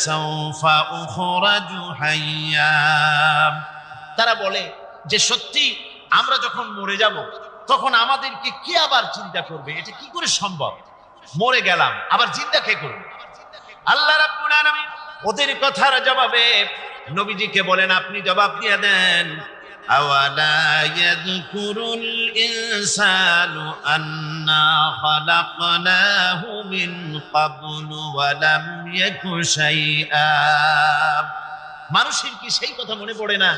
সাউফা উখরাজু হাইয়া। তারা বলে যে সত্যি আমরা যখন মরে যাব তখন আমাদেরকে কে আবার চিন্তা করবে? এটা কি করে সম্ভব? মরে গেলাম, আবার চিন্তা কে করবে? আল্লাহ রাব্বুল আলামিন ওদের কথার জবাবে নবীজিকে বলেন, আপনি জবাব দিয়ে দেন, আওয়ালা ইয়াযকুরুল ইনসানু আন্না খালাকনাহু মিন ক্বাবলু ওয়া লাম ইয়াকু শাইআ। মানুষের কি সেই কথা মনে পড়ে না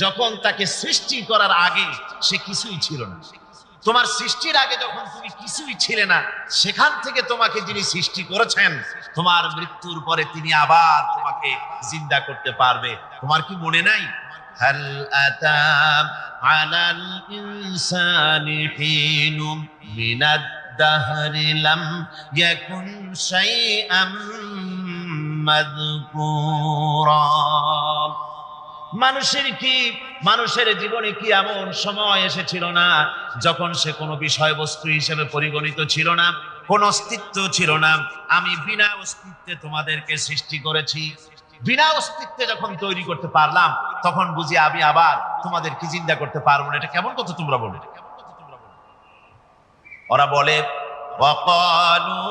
যখন তাকে সৃষ্টি করার আগে সে কিছুই ছিল না? তোমার সৃষ্টির আগে যখন তুমি কিছুই ছিলে না, সেখান থেকে তোমাকে যিনি সৃষ্টি করেছেন, তোমার মৃত্যুর পরে তিনি আবার তোমাকে জিন্দা করতে পারবে। তোমার কি মনে নাই? হাল আতা আলাল ইনসানি হিনুম মিনাদ দাহরি লাম ইয়াকুন শাইআম মাযকুরা। মানুষের জীবনে কি এমন সময় এসেছিল না যখন সে কোনো বিষয়বস্তু হিসেবে পরিগণিত ছিল না, কোন অস্তিত্ব ছিল না? আমি বিনা অস্তিত্বে তোমাদেরকে সৃষ্টি করেছি। বিনা অস্তিত্বে যখন তৈরি করতে পারলাম, তখন বুঝি আমি আবার তোমাদেরকে জিন্দা করতে পারবো না? এটা কেমন কথা তোমরা বলো? ওরা বলে, ওয়াকালু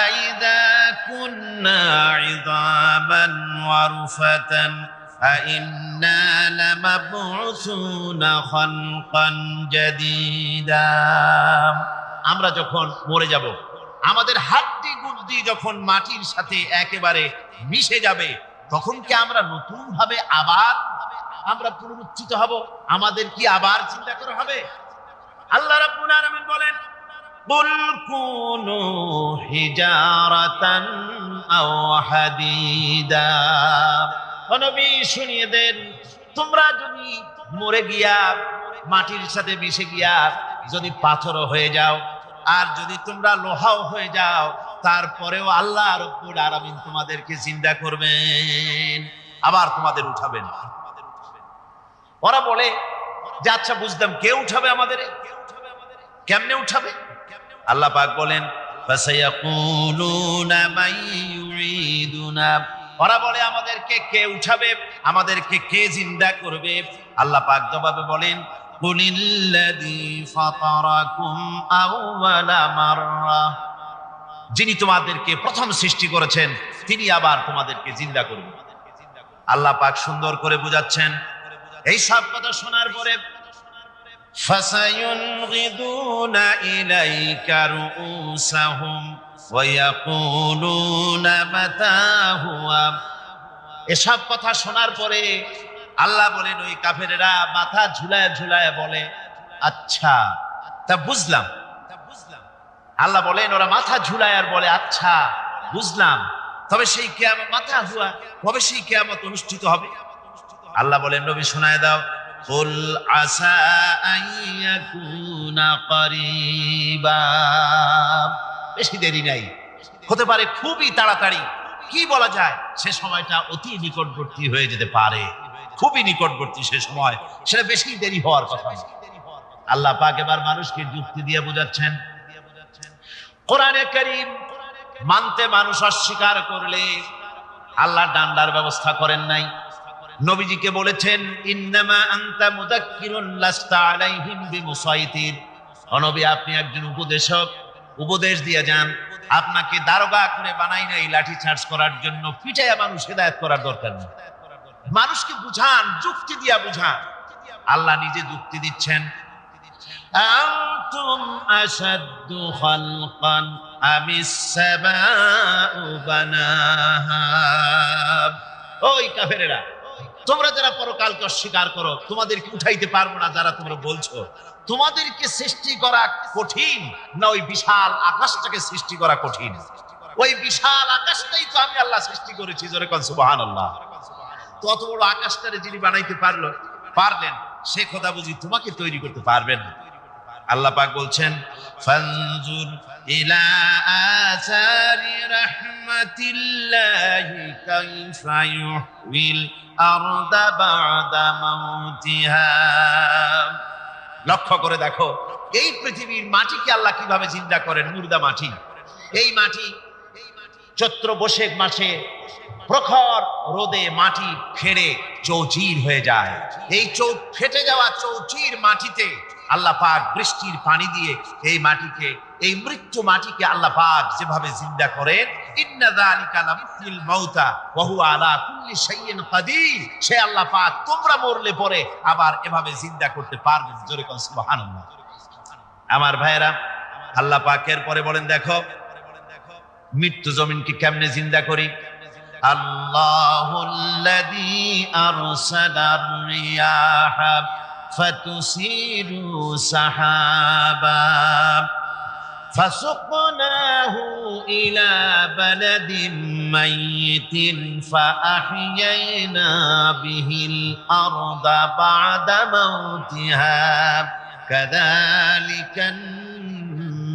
আইযা কুন্না ইযামান ওয়া রুফাতান আইন্না লামাবউসুনা খালকান জাদীদা। আমরা যখন মরে যাব, আমাদের হাড্ডি গুড্ডি যখন মাটির সাথে একেবারে মিশে যাবে, তখন কি আমরা নতুন ভাবে আবার আমরা পুনরুত্থিত হব? আমাদের কি আবার চিন্তা করা হবে? আল্লাহ রাব্বুল আলামিন বলেন, কুল কুনু হিজারাতান আও হাদিদা। নবী শুনিয়ে দেন, তোমরা যদি মরে গিয়া মাটির সাথে মিশে গিয়া যদি পাথর হয়ে যাও, আর যদি তোমরা লোহাও হয়ে যাও, তারপরেও আল্লাহ রাব্বুল আলামিন তোমাদেরকে জিন্দা করবেন, আবার তোমাদের উঠাবেন। ওরা বলে যে আচ্ছা বুঝলাম, কে উঠাবে আমাদের? কেমনে উঠাবে? আল্লাহ পাক বলেন, ফাসায়াকুলুনা মান ইউরিদুনা। ওরা বলে আমাদেরকে কে উঠাবে, আমাদেরকে কে জিন্দা করবে? আল্লাহ পাক জবাবে বলেন, কুলিল্লাযী ফাতারাকুম আউওয়ালা মাররা। যিনি তোমাদেরকে প্রথম সৃষ্টি করেছেন, তিনি আবার তোমাদেরকে জিন্দা করবেন। আল্লাহ পাক সুন্দর করে বুঝাচ্ছেন। এই সব কথা শোনার পরে ফাসায়ুনগিদুনা ইলাইকা রুউসাহুম ওয়া ইয়াকুলুনা মাতা হুয়া। এসব কথা শোনার পরে আল্লাহ বলেন, ওই কাফেরেরা মাথা ঝুলায় ঝুলায় বলে, আচ্ছা তা বুঝলাম। আল্লাহ বলেন, ওরা মাথা ঝুলায় আর বলে, আচ্ছা বুঝলাম, তবে সেই কিয়ামত মাথা হুয়া, কবে সেই কিয়ামত অনুষ্ঠিত হবে? আল্লাহ বলেন, নবী শোনায় দাও, কুল আসা আইয়াকুনা করিবা। বেশি দেরি নাই, হতে পারে খুবই তাড়াতাড়ি। কি বলা যায়, সে সময়টা অতি নিকটবর্তী হয়ে যেতে পারে, খুবই নিকটবর্তী সে সময়, সেটা বেশি দেরি হওয়ার কথা না। আল্লাহ পাক এবার মানুষকে যুক্তি দিয়ে বোঝাচ্ছেন। কোরআনে কারীম মানতে মানুষ অস্বীকার করলে আল্লাহ ডান্ডার ব্যবস্থা করেন নাই। নবীজিকে বলেছেন, ইন্নামা আনতা মুযাক্কিরুন লাস্তা আলাইহিম বিমুসাইতির। ও নবী, আপনি একজন উপদেশক, উপদেশ দিয়ে যান। আপনাকে দারোগা করে বানাই নাই লাঠি চার্জ করার জন্য, পিটাইয়া মানুষ হেদায়েত করার দরকার নেই। মানুষকে বুঝান, যুক্তি দিয়া বুঝান। আল্লাহ নিজে যুক্তি দিচ্ছেন। আনতুম আশাদ্দু খালকান আমিস সামাউ বানাহা। ওই কাফেরেরা, তোমরা যারা পরকালকে অস্বীকার করো, তোমাদেরকে উঠাইতে পারবো না যারা তোমরা বলছো, তোমাদেরকে সৃষ্টি করা কঠিন না ওই বিশাল আকাশটাকে সৃষ্টি করা কঠিন? ওই বিশাল আকাশটাই তো আমি আল্লাহ সৃষ্টি করেছি। জোরে কোন সুবহানাল্লাহ। তত বড় আকাশটারে যিনি বানাইতে পারলেন, সে কথা বুঝি তোমাকে তৈরি করতে পারবেন না? আল্লাহ পাক বলছেন, ফানজুর ইলা আসারি রাহমাতিল্লাহি কাইফা ইউহিল আরদা বা'দা মাউতিহা। লক্ষ্য করে দেখো, এই পৃথিবীর মাটিকে আল্লাহ কিভাবে জিন্দা করেন। মুর্দা মাটি, এই মাটি চৈত্র বৈশাখ মাসে প্রখর রোদে মাটি ফেড়ে চৌচির হয়ে যায়। এই ফেটে যাওয়া চৌচির মাটিতে আল্লাহ পাক বৃষ্টির পানি দিয়ে এই মাটিকে, এই মৃত্যু মাটিকে আল্লাহ পাক যেভাবে জিন্দা করেন, ইন্না যালিকা লামিসলিল মাউতা ওয়া হুয়া আলা কুল্লি শাইইন কাদির, সে আল্লাহ পাক তোমরা মরলে পরে আবার এভাবে জিন্দা করতে পারবেন। জোরে কোন সুবহানাল্লাহ। আমার ভাইয়েরা, আল্লাহ পাকের পরে বলেন, দেখো মৃত্যু জমিনকে কেমনে জিন্দা করি। আল্লাহুল্লাযী আরসালার রিয়াহা ফাতুসিরু সাহাবা ফাসুকনাহু ইলা বালাদিন মাইয়িতিন ফাআহইয়ানা বিহিল আরদা বা'দা মাউতিহা কাযালিকান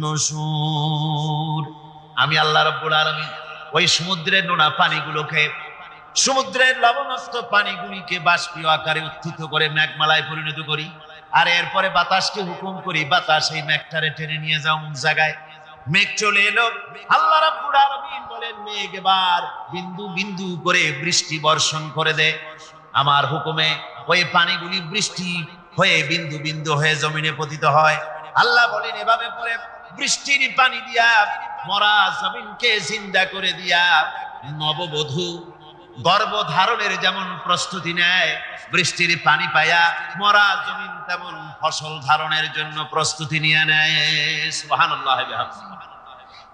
নুশুর। আমি আল্লাহ রাব্বুল আলামিন ওই সমুদ্রের নোনা পানিগুলোকে, সমুদ্রের লবণাক্ত পানিগুলিকে বাষ্পীয় আকারে উত্থিত করে মেঘমালায় পরিণত করি, আর এরপরে বাতাসকে হুকুম করি, বাতাস এই মেঘটারে টেনে নিয়ে যাও অমুক জায়গায়। মেঘ চলে এলো। আল্লাহ রাব্বুল আলামিন বলেন, মেঘ এবার বিন্দু বিন্দু করে বৃষ্টি বর্ষণ করে দে। আমার হুকুমে ওই পানিগুলি বৃষ্টি হয়ে বিন্দু বিন্দু হয়ে জমিনে পতিত হয়। আল্লাহ বলেন, এভাবে করে বৃষ্টির পানি দিয়া মরা জমিনকে জিন্দা করে দিয়া নববধূ গর্ভধারণের যেমন প্রস্তুতি নেয়, বৃষ্টির পানি পায়া মরা জমিন তেমন ফসল ধারণের জন্য প্রস্তুতি নিয়ে নেয়। সুবহানাল্লাহ।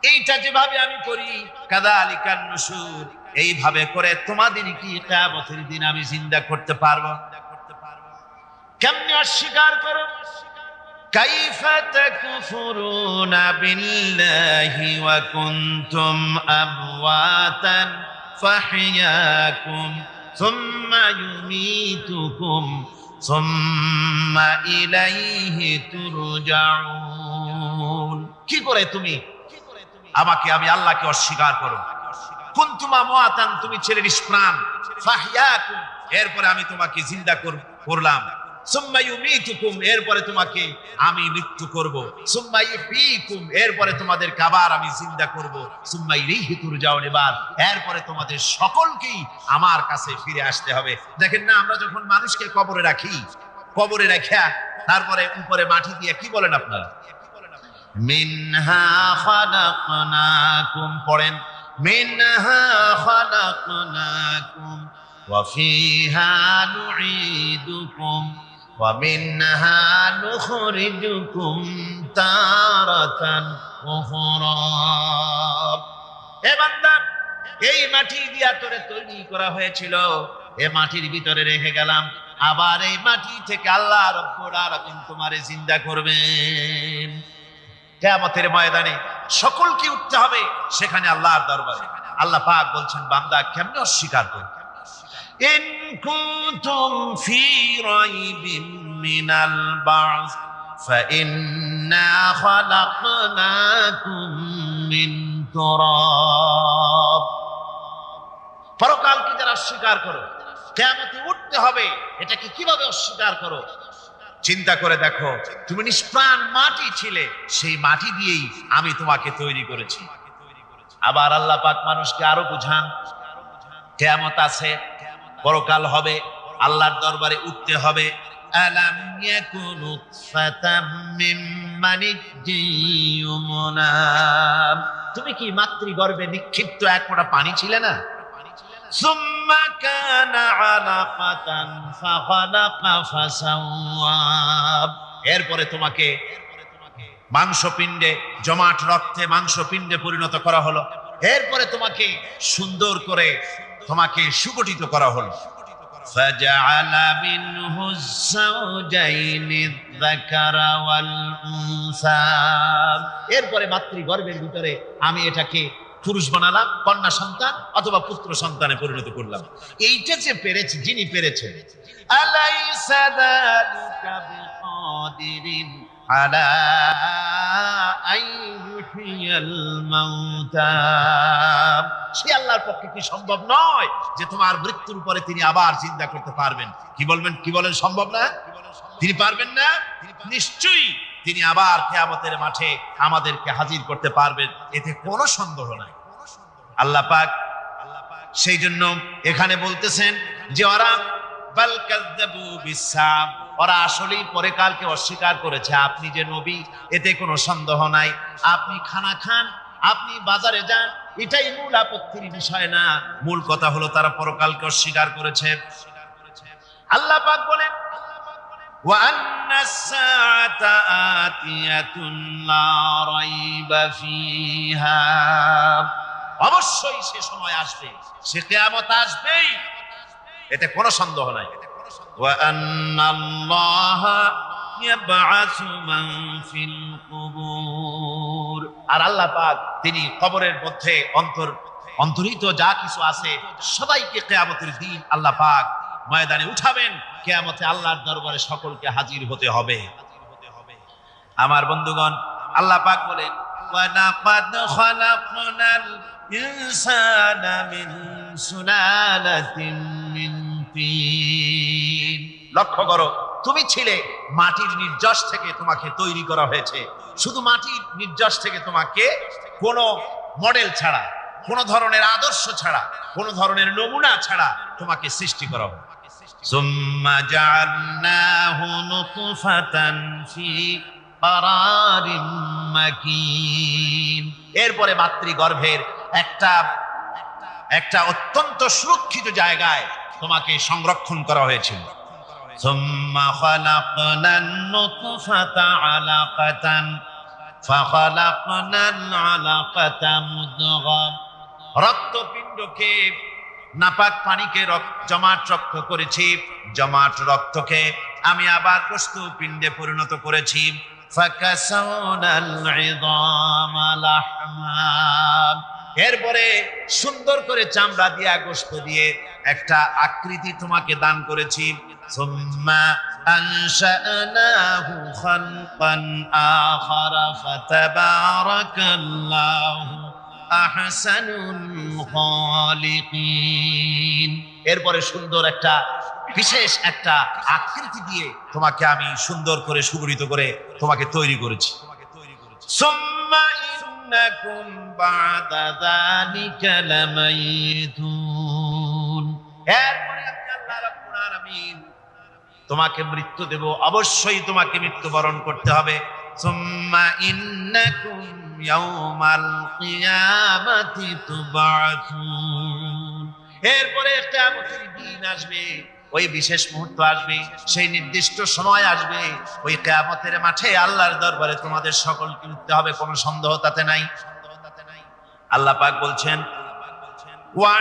এইটা যেভাবে আমি করি, কাযালিকান নুশুর, এইভাবে করে তোমাদের কি কিয়ামতের দিন আমি জিন্দা করতে পারবো? কেমনে অস্বীকার করো? কাইফা তাকফুরুনা বিল্লাহি ওয়া কুনতুম আমওয়াতান ফাহইয়াকুম সুম্মা ইউমীতুকুম সুম্মা ইলাইহি তুরজাউন। কি করে তুমি আমাকে, আমি আল্লাহকে অস্বীকার করো? কুনতুম আমওয়াতান, তুমি ছিলে নিষ্প্রাণ, ফাহইয়াকুম, এরপরে আমি তোমাকে জিন্দা করলাম, সুম্মা ইউমীতুকুম, এরপরে তোমাকে আমি মৃত্যু করব, সুম্মা ইহয়ীকুম, এরপরে তোমাদেরকে আবার আমি জিন্দা করব, সুম্মা ইলাইহি তুরজাউন, এরপরে তোমাদের সকলকেই আমার কাছে ফিরে আসতে হবে। দেখেন না, আমরা যখন মানুষকে কবরে রাখি, কবরে রাখা তারপরে উপরে মাটি দিয়ে কি বলেন আপনারা? মিনহা খালাকনাকুম, পড়েন, মিনহা খালাকনাকুম ওয়া ফিহা নুঈদুকুম ওয়া মিনহা নুখরিজুকুম তারাতান উখরা। হে বান্দা, এই মাটি দিয়া তোরে তৈরি করা হয়েছিল, এই মাটির ভিতরে রেখে গেলাম, আবার এই মাটি থেকে আল্লাহ রাব্বুল আলামিন তোমারে জিন্দা করবেন। কিয়ামতের ময়দানে সকলকে উঠতে হবে সেখানে আল্লাহর দরবারে। আল্লাহ পাক বলছেন, বান্দা কেমনে অস্বীকার করে? ইন কুনতুম ফি রাইবিন মিনাল বা'স ফাইন্না খালাকনাকুম মিন তুরাব। পরকালকে যারা অস্বীকার করো, কিয়ামতে উঠতে হবে, এটাকে কিভাবে অস্বীকার করো? চিন্তা করে দেখো, তুমি নিষ্প্রাণ মাটি ছিলে, সেই মাটি দিয়েই আমি তোমাকে তৈরি করেছি। আবার আল্লাহ পাক মানুষকে আরো বুঝান, কিয়ামত আছে, পরকাল হবে, আল্লাহর দরবারে উঠতে হবে। আলাম ইয়াকুনু ফাতাম মিন মানিয়্যুমনা, তুমি কি মাতৃগর্ভে নিক্ষিপ্ত এক ফোঁটা পানি ছিলে না? সুম্মা কানা আলাকাতান ফাখালাকা ফাসাওয়া, এরপরে তোমাকে মাংসপিণ্ডে, জমাট রক্তে মাংসপিণ্ডে পরিণত করা হলো, এরপরে তোমাকে সুন্দর করে তোমাকে সুগঠিত করা হলো। ফাজআলা মিনহু যাওজাইনি যাকারা ওয়াল উনসা, এরপরে মাতৃগর্ভের ভিতরে আমি এটাকে পুরুষ বানালাম, কন্যা সন্তান অথবা পুত্র সন্তানে পরিণত করলাম। এইটা যে পেরেছে, যিনি পেরেছেন, আলাইসা যালিকা বিকাদিরিন আলা আইয়ুহিয়াল মাউতা, সে আল্লাহর পক্ষে কি সম্ভব নয় যে তোমার মৃত্যুর পরে তিনি আবার জিন্দা করতে পারবেন? কি বলবেন, কি বলেন, সম্ভব না? তিনি পারবেন না? নিশ্চয়ই তিনি আবার কিয়ামতের মাঠে আমাদেরকে হাজির করতে পারবেন, এতে কোনো সন্দেহ নাই। আল্লাহ পাক সেই জন্য এখানে বলতেছেন যে ওরা বাল কাযযাবু বিসসাআ, ওরা আসলেই পরকালকে অস্বীকার করেছে। আপনি যে নবী এতে কোনো সন্দেহ নাই, আপনি খানা খান, আপনি বাজারে যান, এটাই মূল আপত্তির বিষয় না। মূল কথা হলো তারা পরকালকে অস্বীকার করেছে। আল্লাহ পাক বলেন ওয়া আন্নাস সাআতা আতিয়াতুন লা রাইবা ফিহা, অবশ্যই সে সময় আসবে, সে কিয়ামত আসবেই, এতে কোনো সন্দেহ নাই। ওয়া আন্নাল্লাহা ইয়াবআসু মান ফিল কুবুর, আর আল্লাহ পাক তিনি কবরের মধ্যে অন্তর্হিত যা কিছু আছে সবাইকে কিয়ামতের দিন আল্লাহ পাক ময়দানে উঠাবেন। কিয়ামতে আল্লাহর দরবারে সকলকে হাজির হতে হবে। আমার বন্ধুগণ, আল্লাহ পাক বলেন ওয়া লাকাদ খালাকনাল ইনসানা মিন সুলালাতিন মিন তিন। লক্ষ্য করো, তুমি ছিলে মাটির নির্যাস থেকে তোমাকে তৈরি করা হয়েছে। শুধু মাটির নির্যাস থেকে তোমাকে কোনো মডেল ছাড়া, কোনো ধরনের আদর্শ ছাড়া, কোনো ধরনের নমুনা ছাড়া তোমাকে সৃষ্টি করা হবে। সুম্মা জাআলনাহু নুতফাতান ফি কারারিম মাকিন, এরপরে মাতৃগর্ভের একটা অত্যন্ত সুরক্ষিত জায়গায় তোমাকে সংরক্ষণ করা হয়েছিল। সুম্মা খালাকনান নুতফাতা আলাকাতান ফাখালাকনাল আলাকাতা মুদগা, রক্তপিণ্ডকে, নাপাক পানিকে জমাট রক্ত করেছি, জমাট রক্তকে আমি আবার গোশতপিণ্ডে পরিণত করেছি। ফাকাসাউনাল ইযামা লাহমা, এরপরে সুন্দর করে চামড়া দিয়া গোশত দিয়ে একটা আকৃতি তোমাকে দান করেছি। সুম্মা আনশানাহু খালকান আখারা ফাতাবারাকাল্লাহু আহসানুল খালিকিন, এরপরে সুন্দর একটা বিশেষ একটা আকৃতি দিয়ে তোমাকে আমি সুন্দর করে সুগঠিত করে তোমাকে তৈরি করেছি। সুম্মা ইন্নাকুম বা'দা যালিকা লামাইতুন, এরপরে আমি আল্লাহ রাব্বুল আলামিন তোমাকে মৃত্যু দেব, অবশ্যই তোমাকে মৃত্যুবরণ করতে হবে। সুম্মা ইন্নাকুম ইয়াউমাল কিয়ামাতি তুবআতুন, এরপরে কিয়ামতের দিন আসবে, ওই বিশেষ মুহূর্ত আসবে, সেই নির্দিষ্ট সময় আসবে, ওই কিয়ামতের মাঠে আল্লাহর দরবারে তোমাদের সকলকে উঠতে হবে, কোনো সন্দেহ তাতে নাই। আল্লাহ পাক বলছেন ওয়া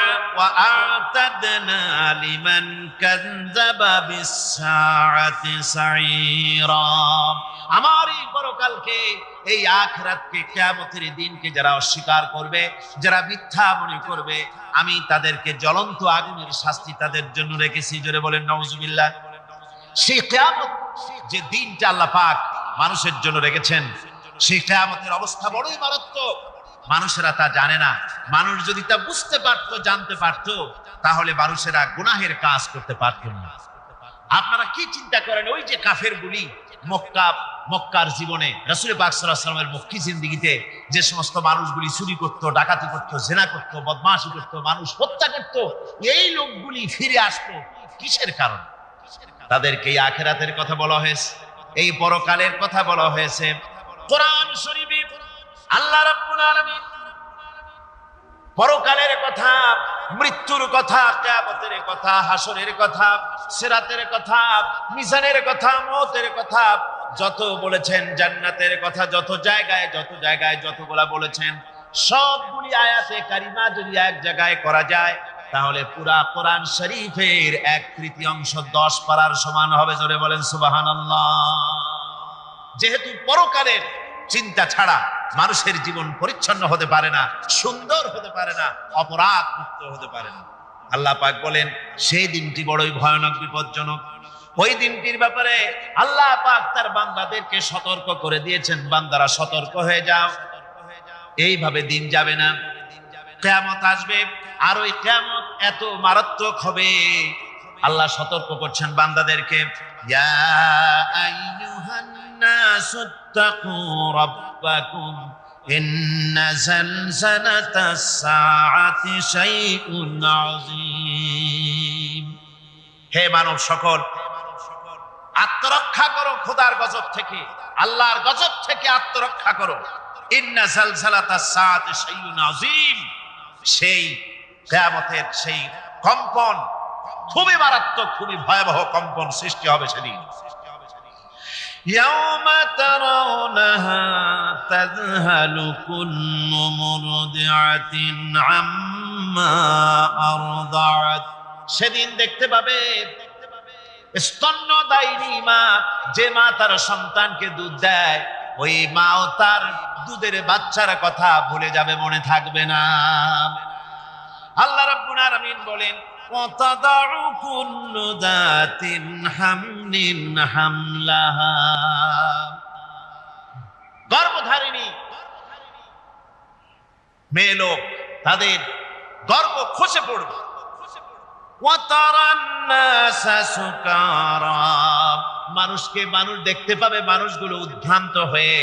আ'তাদনা লিমান কাযযাবা বিস-সাআতি সাঈরা, আমার এই পরকালকে, এই আখিরাতকে, কিয়ামতের দিনকে যারা অস্বীকার করবে, যারা মিথ্যা মনে করবে, আমি তাদেরকে জ্বলন্ত আগুনের শাস্তি তাদের জন্য রেখেছি। জোরে বলেন নাউজুবিল্লাহ। সেই কিয়ামত যে দিনটা আল্লাহ পাক মানুষের জন্য রেখেছেন, সেই কিয়ামতের অবস্থা বড়ই মারাত্মক। মানুষেরা তা জানে না। মানুষ যদি তা বুঝতে পারতো, জানতে পারতো, তাহলে মানুষেরা গুনাহের কাজ করতে পারত না। আপনারা কি চিন্তা করেন, ওই যে কাফেরগুলি মক্কার জীবনে রাসূল পাক সাল্লাল্লাহু আলাইহি ওয়াসাল্লামের মক্কি জিন্দেগিতে যে সমস্ত মানুষগুলি চুরি করত, ডাকাতি করত, জিনা করত, বদমাশি করত, মানুষ হত্যা করত, এই লোকগুলি ফিরে আসতো কিসের কারণ? তাদেরকে এই আখিরাতের কথা বলা হয়েছে, এই পরকালের কথা বলা হয়েছে। কোরআন শরীফে আল্লাহ রাব্বুল আলামিন পরকালের কথা, মৃত্যুর কথা, কিয়ামতের কথা, হাসরের কথা, সিরাতের কথা, মিজানের কথা, মওতের কথা যত বলেছেন, জান্নাতের কথা যত জায়গায় যতগুলা বলেছেন, সবগুলি আয়াতে কারিমা যদি এক জায়গায় করা যায় তাহলে পুরা কোরআন শরীফের 1/3 10 পারার সমান হবে। জোরে বলেন সুবহানাল্লাহ। যেহেতু পরকালের চিন্তা ছাড়া মানুষের জীবন পরিচ্ছন্ন হতে পারে না, সুন্দর হতে পারে না, অপরাধ মুক্ত হতে পারে না। আল্লাহ পাক বলেন সেই দিনটি বড়ই ভয়ানক, বিপজ্জনক। ওই দিনটির ব্যাপারে আল্লাহ পাক তার বান্দাদেরকে সতর্ক করে দিয়েছেন, বান্দারা সতর্ক হয়ে যাও, এইভাবে দিন যাবে না, কিয়ামত আসবে, আর ওই কিয়ামত এত মারাত্মক হবে। আল্লাহ সতর্ক করছেন বান্দাদেরকে, ইয়া আইয়ুহান নাসু ইত্তাকু রাব্বাকুম ইন্না জালজালাতাস সাআতি শাইউন আযীম। হে মানব সকল, আত্মরক্ষা করো খোদার গজব থেকে, আল্লাহর গজব থেকে আত্মরক্ষা করো। ইন্না জালজালাতাস সাআতি শাইউন আযীম, সেই কিয়ামতের সেই কম্পন খুবই মারাত্মক, খুবই ভয়াবহ কম্পন সৃষ্টি হবে সেদিন। ইয়াউমা তারাউনাহা তাযহালু কুল্লু মুরদিআতিন আম্মা আরদাআত, সেদিন দেখতে পাবে স্তন্যদায়িনী মা, যে মা তার সন্তানকে দুধ দেয়, ওই মাও তার দুধের বাচ্চার কথা ভুলে যাবে, মনে থাকবে না। আল্লাহ রাব্বুল আলামিন বলেন وَتَضَعُ كُلُّ ذَاتٍ حَمْلٍ حَمْلَهَا, গর্ভধারিণী মেয়ে লোক তাদের গর্ভ খসে পড়বে। وَتَرَى النَّاسَ سُكَارَى, মানুষকে মানুষ দেখতে পাবে, মানুষগুলো উদ্ভ্রান্ত হয়ে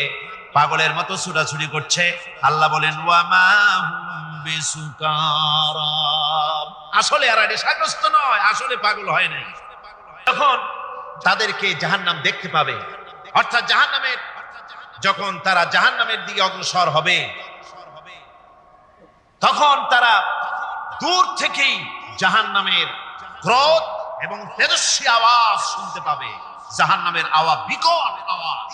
পাগলের মতো ছুটাছুটি করছে। আল্লাহ বলেন ওয়ামা হুম বিসুকারা, আসলে এরা নেশাগ্রস্ত নয়, আসলে পাগল হয় নাই। তখন তাদেরকে জাহান্নাম দেখতে পাবে, অর্থাৎ জাহান্নামের, যখন তারা জাহান্নামের দিকে অগ্রসর হবে, তখন তারা দূর থেকেই জাহান্নামের ক্রোধ এবং তেজস্বী আওয়াজ শুনতে পাবে। জাহান্নামের আওয়াজ, বিকট আওয়াজ।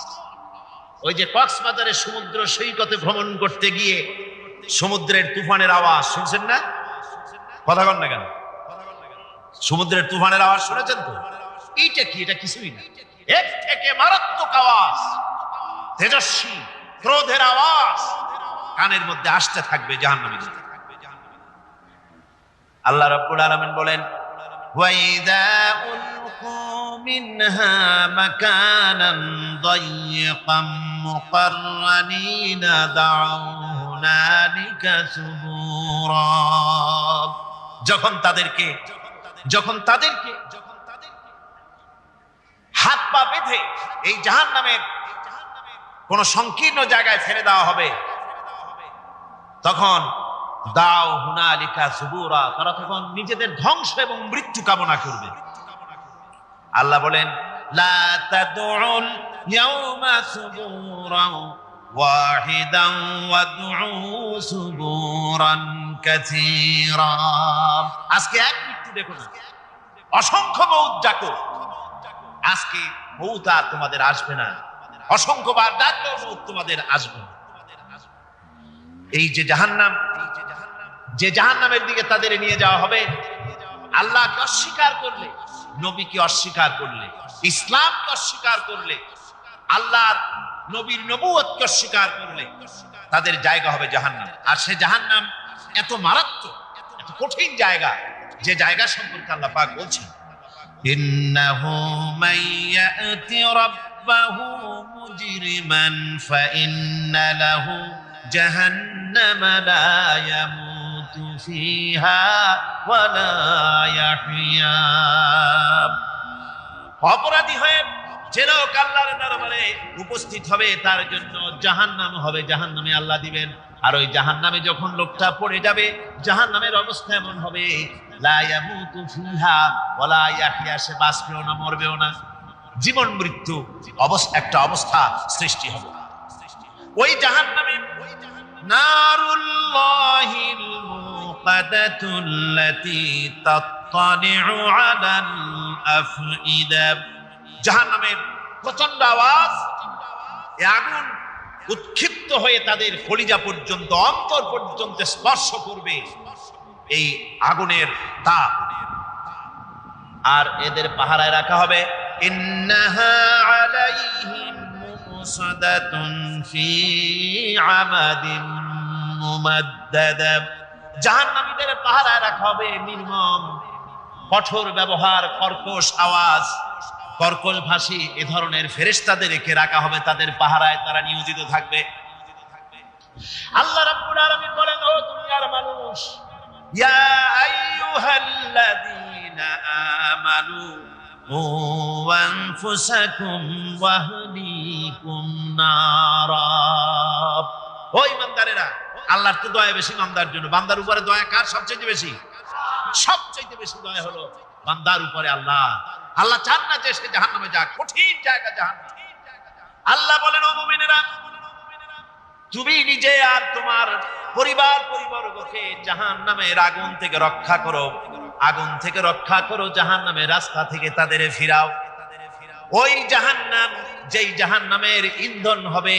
ওই যে কক্সবাজারের সমুদ্র সৈকতে ভ্রমণ করতে গিয়ে সমুদ্রের তুফানের আওয়াজ শুনছেন না? কথা কন না কেন? সমুদ্রের তুফানের আওয়াজ শুনেছেন তো? এইটা কি? এটা কিছুই না, এর থেকে মারাত্মক আওয়াজ, তেজস্বী ক্রোধের আওয়াজ কানের মধ্যে আসতে থাকবে জাহান্নামীদের। আল্লাহ রাব্বুল আলামিন বলেন ওয়াইদা উলকু মিনহা মাকানান দায়্যিকাম মুকাররানিনা দাউ হুনালিকা সুবুরা, যখন তাদেরকে হাত পা বেঁধে এই জাহান্নামের কোন সংকীর্ণ জায়গায় ফেলে দেওয়া হবে, তখন দাও হুনালিকা সুবুরা, তারা তখন নিজেদের ধ্বংস এবং মৃত্যু কামনা করবে। আল্লাহ বলেন লা তাদউল ইয়াউমা সুবুরান ওয়াহিদান ওয়াদউ সুবুরান কাসীরা, আজকে এক মৃত্যু দেখো না, অসংখ্য মউত ডাকো। আজকে মউত আর তোমাদের আসবে না, অসংখ্যবার ডাকলেও মউত তোমাদের আসবে না। এই যে জাহান্নাম, যে জাহান্নামের দিকে তাদের নিয়ে যাওয়া হবে, আল্লাহকে অস্বীকার করলে, নবীকে অস্বীকার করলে, ইসলামকে অস্বীকার করলে, আল্লাহর নবীর নবুয়তকে অস্বীকার করলে তাদের জায়গা হবে জাহান্নাম। আর সে জাহান্নাম এত মারাত্মক, এত কঠিন জায়গা, যে জায়গা সম্পর্কে আল্লাহ পাক বলছেন ইন্নাহু মাইয়াতি রাব্বাহু মুজরিমান ফাইন্না লাহু জাহান্নামা লা ইয়ামুতু ফিহা ওয়া লা ইয়াহইয়া, অপরাধী হয়ে যে লোক আল্লাহর দরবারে উপস্থিত হবে তার জন্য জাহান্নাম হবে, জাহান্নামে আল্লাহ দিবেন। আর ওই জাহান্নামে যখন লোকটা পড়ে যাবে, জাহান্নামের অবস্থা এমন হবে লা ইয়ামুতু ফিহা ওয়া লা ইয়াহইয়া, সে বাঁচবেও না মরবেও না, জীবন মৃত্যু একটা অবস্থা সৃষ্টি হবে। ওই জাহান্নামে নারুল্লাহিল মুকাদাতুল্লাতী তাত্তালিউ আলাল আফইদা, জাহান্নামের প্রচন্ড আওয়াজ, এই আগুন উৎক্ষিপ্ত হয়ে তাদের কলিজা পর্যন্ত, অন্তর পর্যন্ত স্পর্শ করবে এই আগুনের তাপ। আর এদের পাহারায় রাখা হবে ইন্নাহা আলাইহিম মুসাদাতুন ফি আমাদিন মুমাদ্দাদা, জাহান্নামীদের পাহারায় রাখা হবে নির্মম, কঠোর ব্যবহার, কর্কশ আওয়াজ, কর্কশ ভাষী এ ধরনের ফেরেশতাদেরকে রাখা হবে তাদের পাহারায়, তারা নিয়োজিত থাকবে। আল্লাহ রাব্বুল আলামিন বলেন ও দুনিয়ার মানুষ, ইয়া আইয়ুহাল্লাযীনা আমানু ও আনফুসাকুম ওয়া আহলিকুম নারা, ও ইমানদারেরা, আল্লাহর তো দয়া বেশি বান্দার জন্য। বান্দার উপরে দয়া কার সবচেয়ে বেশি? সবচেয়ে বেশি দয়া হলো বান্দার উপরে আল্লাহ। আল্লাহ চান না যে সে জাহান্নামে যাক, কঠিন জায়গা জাহান্নাম। আল্লাহ বলেন, ও মুমিনেরা, তুমি নিজে আর তোমার পরিবারবর্গকে জাহান্নামের আগুন থেকে রক্ষা করো, আগুন থেকে রক্ষা করো, জাহান্নামের রাস্তা থেকে তাদের ফিরাও। ওই জাহান্নাম, যেই জাহান্নামের ইন্ধন হবে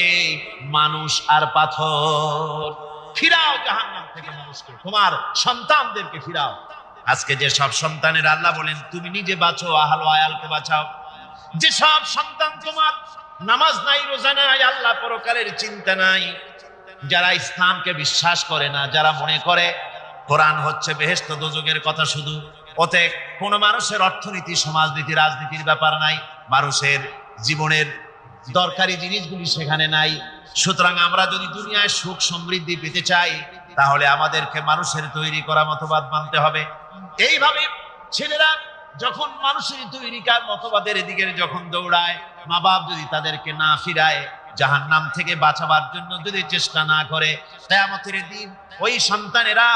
মানুষ আর পাথর। ফিরাও জাহান্নাম থেকে মানুষকে, তোমার সন্তানদেরকে ফিরাও। আজকে যে সব সন্তানের আল্লাহ বলেন তুমি নিজে বাঁচো, আহল আয়ালকে বাঁচাও। যে সব সন্তান তোমার নামাজ নাই, রোজা নাই, আল্লাহ পরকালের চিন্তা নাই, যারা ইসলামকে বিশ্বাস করে না, যারা মনে করে কোরআন হচ্ছে বেহেশত দোজখের কথা শুধু, ওতে কোন মানুষের অর্থনীতি, সমাজনীতি, রাজনীতির ব্যাপার নাই, মানুষের জীবনের দরকারি জিনিসগুলি সেখানে নাই। সুতরাং আমরা যদি দুনিয়ায় সুখ সমৃদ্ধি পেতে চাই, তাহলে আমাদেরকে মানুষের তৈরি করা মতবাদ মানতে হবে। এইভাবে ছেলেরা যখন মানুষের তৈরিকার মতবাদের দিকে যখন দৌড়ায়, মা বাপ যদি তাদেরকে না ফিরায়, জাহান্নাম থেকে বাঁচাবার জন্য যদি চেষ্টা না করে, কিয়ামতের দিন ওই সন্তানেরা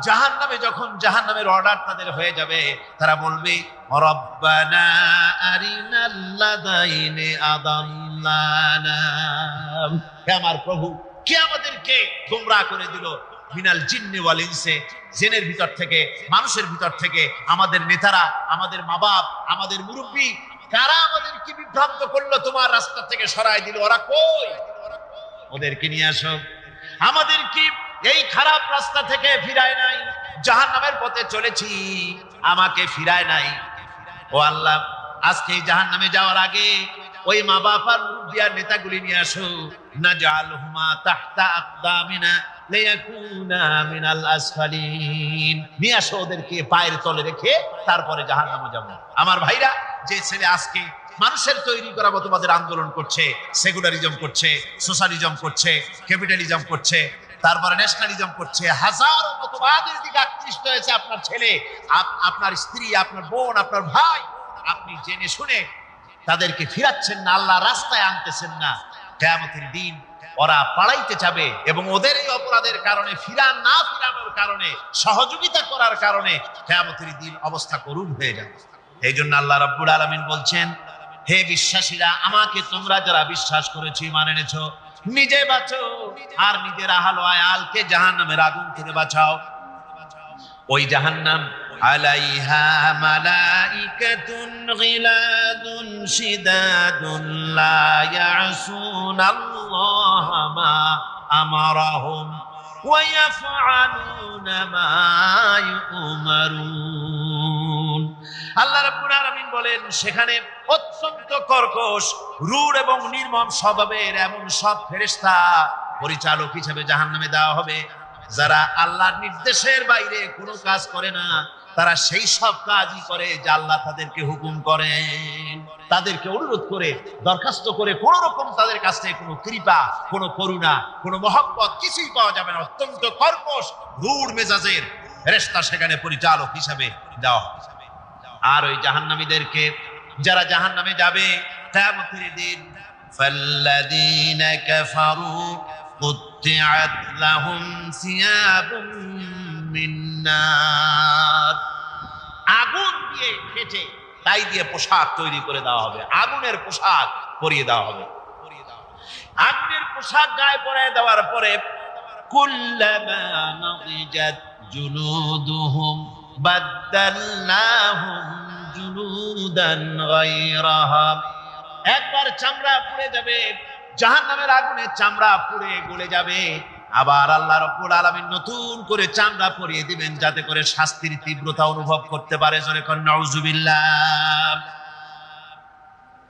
জাহান্নামে, যখন জাহান্নামের অর্ডার তাদের হয়ে যাবে, তারা বলবে, রব্বানা আরিনাল লাযাইনি আদাল্লানা, হে আমার প্রভু, কে আমাদেরকে গোমরাহ করে দিল, মিনাল জিন্নি ওয়াল ইনসি, জিনের ভিতর থেকে, মানুষের ভিতর থেকে, আমাদের নেতারা, আমাদের মা বাপ, আমাদের মুরব্বী, কারা আমাদেরকে বিভ্রান্ত করলো, তোমার রাস্তা থেকে সরাই দিল, ওরা কই? ওদেরকে নিয়ে আসো। আমাদেরকে এই খারাপ রাস্তা থেকে ফিরায় নাই, জাহান্নামের পথে চলেছি, আমাকে ফিরায় নাই। ও আল্লাহ, আজকে জাহান্নামে যাওয়ার আগে ওই মা বাপ আর মুরব্বী আর নেতাগুলি নিয়ে আসো। নাজআলহুমা তাহতা আকদামিনা লিয়াকুনা মিনাল আসফালিন, নিয়ে আসো ওদেরকে পায়ের তলে রেখে তারপরে জাহান্নামে যাব। আমার ভাইরা, যে ছেলে আজকে মানুষের তৈরি করা মতবাদের আন্দোলন করছে, সেকুলারিজম করছে, সোশ্যালিজম করছে, ক্যাপিটালিজম করছে, তারপরে ন্যাশনালিজম করছে, হাজারো মতবাদের দিকে আকৃষ্ট হয়েছে আপনার ছেলে, আপনার স্ত্রী, আপনার বোন, আপনার ভাই, আপনি জেনে শুনে তাদেরকে ফিরাচ্ছেন না, আল্লাহ রাস্তায় আনতেছেন না। কিয়ামতের দিন ওরা পালাইতে যাবে এবং ওদের এই অপরাধের কারণে, ফিরানোর কারণে, সহযোগিতা করার কারণে কিয়ামতের দিন অবস্থা করুণ হয়ে যাবে। এই জন্য আল্লাহ রাব্বুল আলামিন বলছেন, হে বিশ্বাসীরা, আমাকে তোমরা যারা বিশ্বাস করেছো, ঈমান এনেছো, নিজে বাঁচো আর নিজের আহল আয়ালকে জাহান্নামের আগুন থেকে বাঁচাও। ওই জাহান্নাম আলাইহা মালাইকাতুন গিলাদুন শিদাদুন লা ইয়াসুনাল্লাহা মা আমারাহুম ওয়া ইয়াফআলুনা মা ইউমারুন। আল্লাহ রাব্বুল আলামিন বলেন, সেখানে অত্যন্ত কর্কশ, রূঢ় এবং নির্মম স্বভাবের এমন সব ফেরেশতা পরিচালক হিসেবে জাহান্নামে দেওয়া হবে, যারা আল্লাহর নির্দেশের বাইরে কোনো কাজ করে না, তারা সেই সব কাজই করে যা আল্লাহ তাদেরকে হুকুম করেন। তাদেরকে অনুরোধ করে, দরখাস্ত করে কোন রকম তাদের কাছ থেকে কোনো কৃপা, কোনো করুণা, কোনো মহব্বত কিছুই পাওয়া যাবে না। অত্যন্ত কর্কশ, রূঢ় মেজাজের ফেরেশতা সেখানে পরিচালক হিসেবে দেওয়া হবে। আর ওই জাহান্নামীদেরকে, যারা জাহান্নামে যাবে কিয়ামতের দিন, ফাল্লাযীনা কাফারু কুত্তিআত লাহুম সিয়াবুম মিন নার, আগুন দিয়ে কেটে তাই দিয়ে পোশাক তৈরি করে দেওয়া হবে, আগুনের পোশাক পরিয়ে দেওয়া হবে। আগুনের পোশাক গায়ে পরিয়ে দেওয়ার পরে, কুল্লামা নাদিজাত জুলুদুহুম বাদদালনাহুম জুলুদান গায়রাহা, একবার চামড়া পুড়ে যাবে, জাহান্নামের আগুনে চামড়া পুড়ে গলে যাবে, আবার আল্লাহ রাব্বুল আলামিন নতুন করে চামড়া পরিয়ে দিবেন, যাতে করে শাস্তির তীব্রতা অনুভব করতে পারে। জোরে কোন নাউজুবিল্লাহ।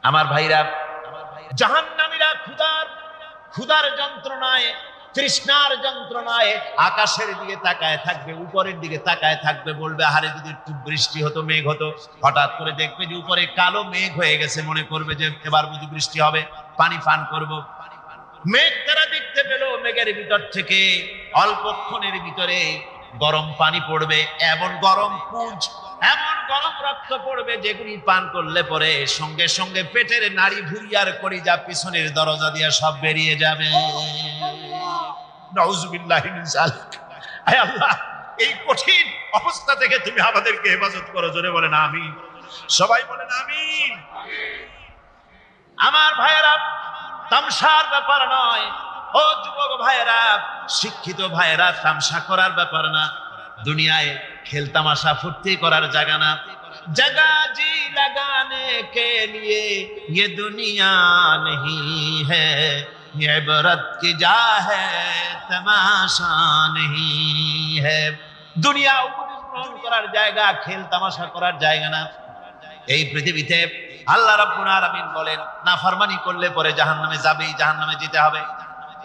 আমার ভাইরা, জাহান্নামীরা ক্ষুধার যন্ত্রণায়, তৃষ্ণার যন্ত্রণায় আকাশের দিকে তাকায় থাকবে, উপরের দিকে তাকায় থাকবে, বলবে, আরে যদি একটু বৃষ্টি হতো, মেঘ হতো। হঠাৎ করে দেখবে যে উপরে কালো মেঘ হয়ে গেছে, মনে করবে যে এবার বুঝি বৃষ্টি হবে, পানি পান করব। মেঘ তারা দেখতে পেল, মেঘের ভিতর থেকে অল্পক্ষণের ভিতরে গরম পানি পড়বে, এমন গরম পুঁজ, এমন গরম রক্ত পড়বে, যেগুলি পান করলে পরে সঙ্গে সঙ্গে পেটের নাড়ি ভুঁড়ি আর কলিজা পিছনের দরজা দিয়ে সব বেরিয়ে যাবে। নাউযুবিল্লাহি মিন যালিক। আয় আল্লাহ, এই কঠিন অবস্থা থেকে তুমি আমাদেরকে হেফাজত করো। জোরে বলেন আমিন। সবাই বলেন আমিন। আমার ভাইয়েরা, তামসার ব্যাপার নয়। ও যুবক ভাইয়েরা, শিক্ষিত ভাইয়েরা, তামসা করার ব্যাপার না। দুনিয়ায় খেল তামাশা ফুর্তি করার জায়গা না। जगह जी लगाने के लिए ये दुनिया नहीं है, ये इबरत की जा है, तमाशा नहीं है। দুনিয়া উপদেশ গ্রহণ করার জায়গা, খেল তামাশা করার জায়গা না। এই পৃথিবীতে আল্লাহ রাব্বুল আলামিন বলেন, নাফরমানি করলে পরে জাহান্নামে যাবেই, জাহান্নামে যেতে হবে।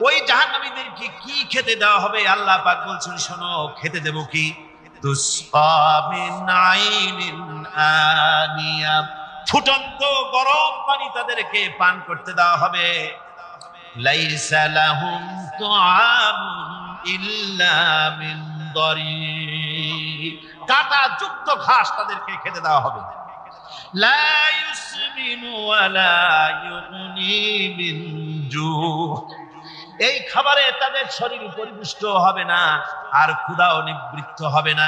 ওই জাহান্নামীদেরকে কি খেতে দেওয়া হবে? আল্লাহ পাক বলছেন, শোনো, খেতে দেব কি? তুসকা মিন আইনিন আনিয়া, ফুটন্ত গরম পানি তাদেরকে পান করতে দেওয়া হবে। লাইসা লাহুম তুআমুন ইল্লা মিন দারি, কাঁটা যুক্ত ঘাস তাদেরকে খেতে দেওয়া হবে। লা ইউসমিনু ওয়া লা ইউগনি মিন জু, এই খাবারে তাদের শরীর পরিপুষ্ট হবে না, আর ক্ষুধাও নিবৃত্ত হবে না।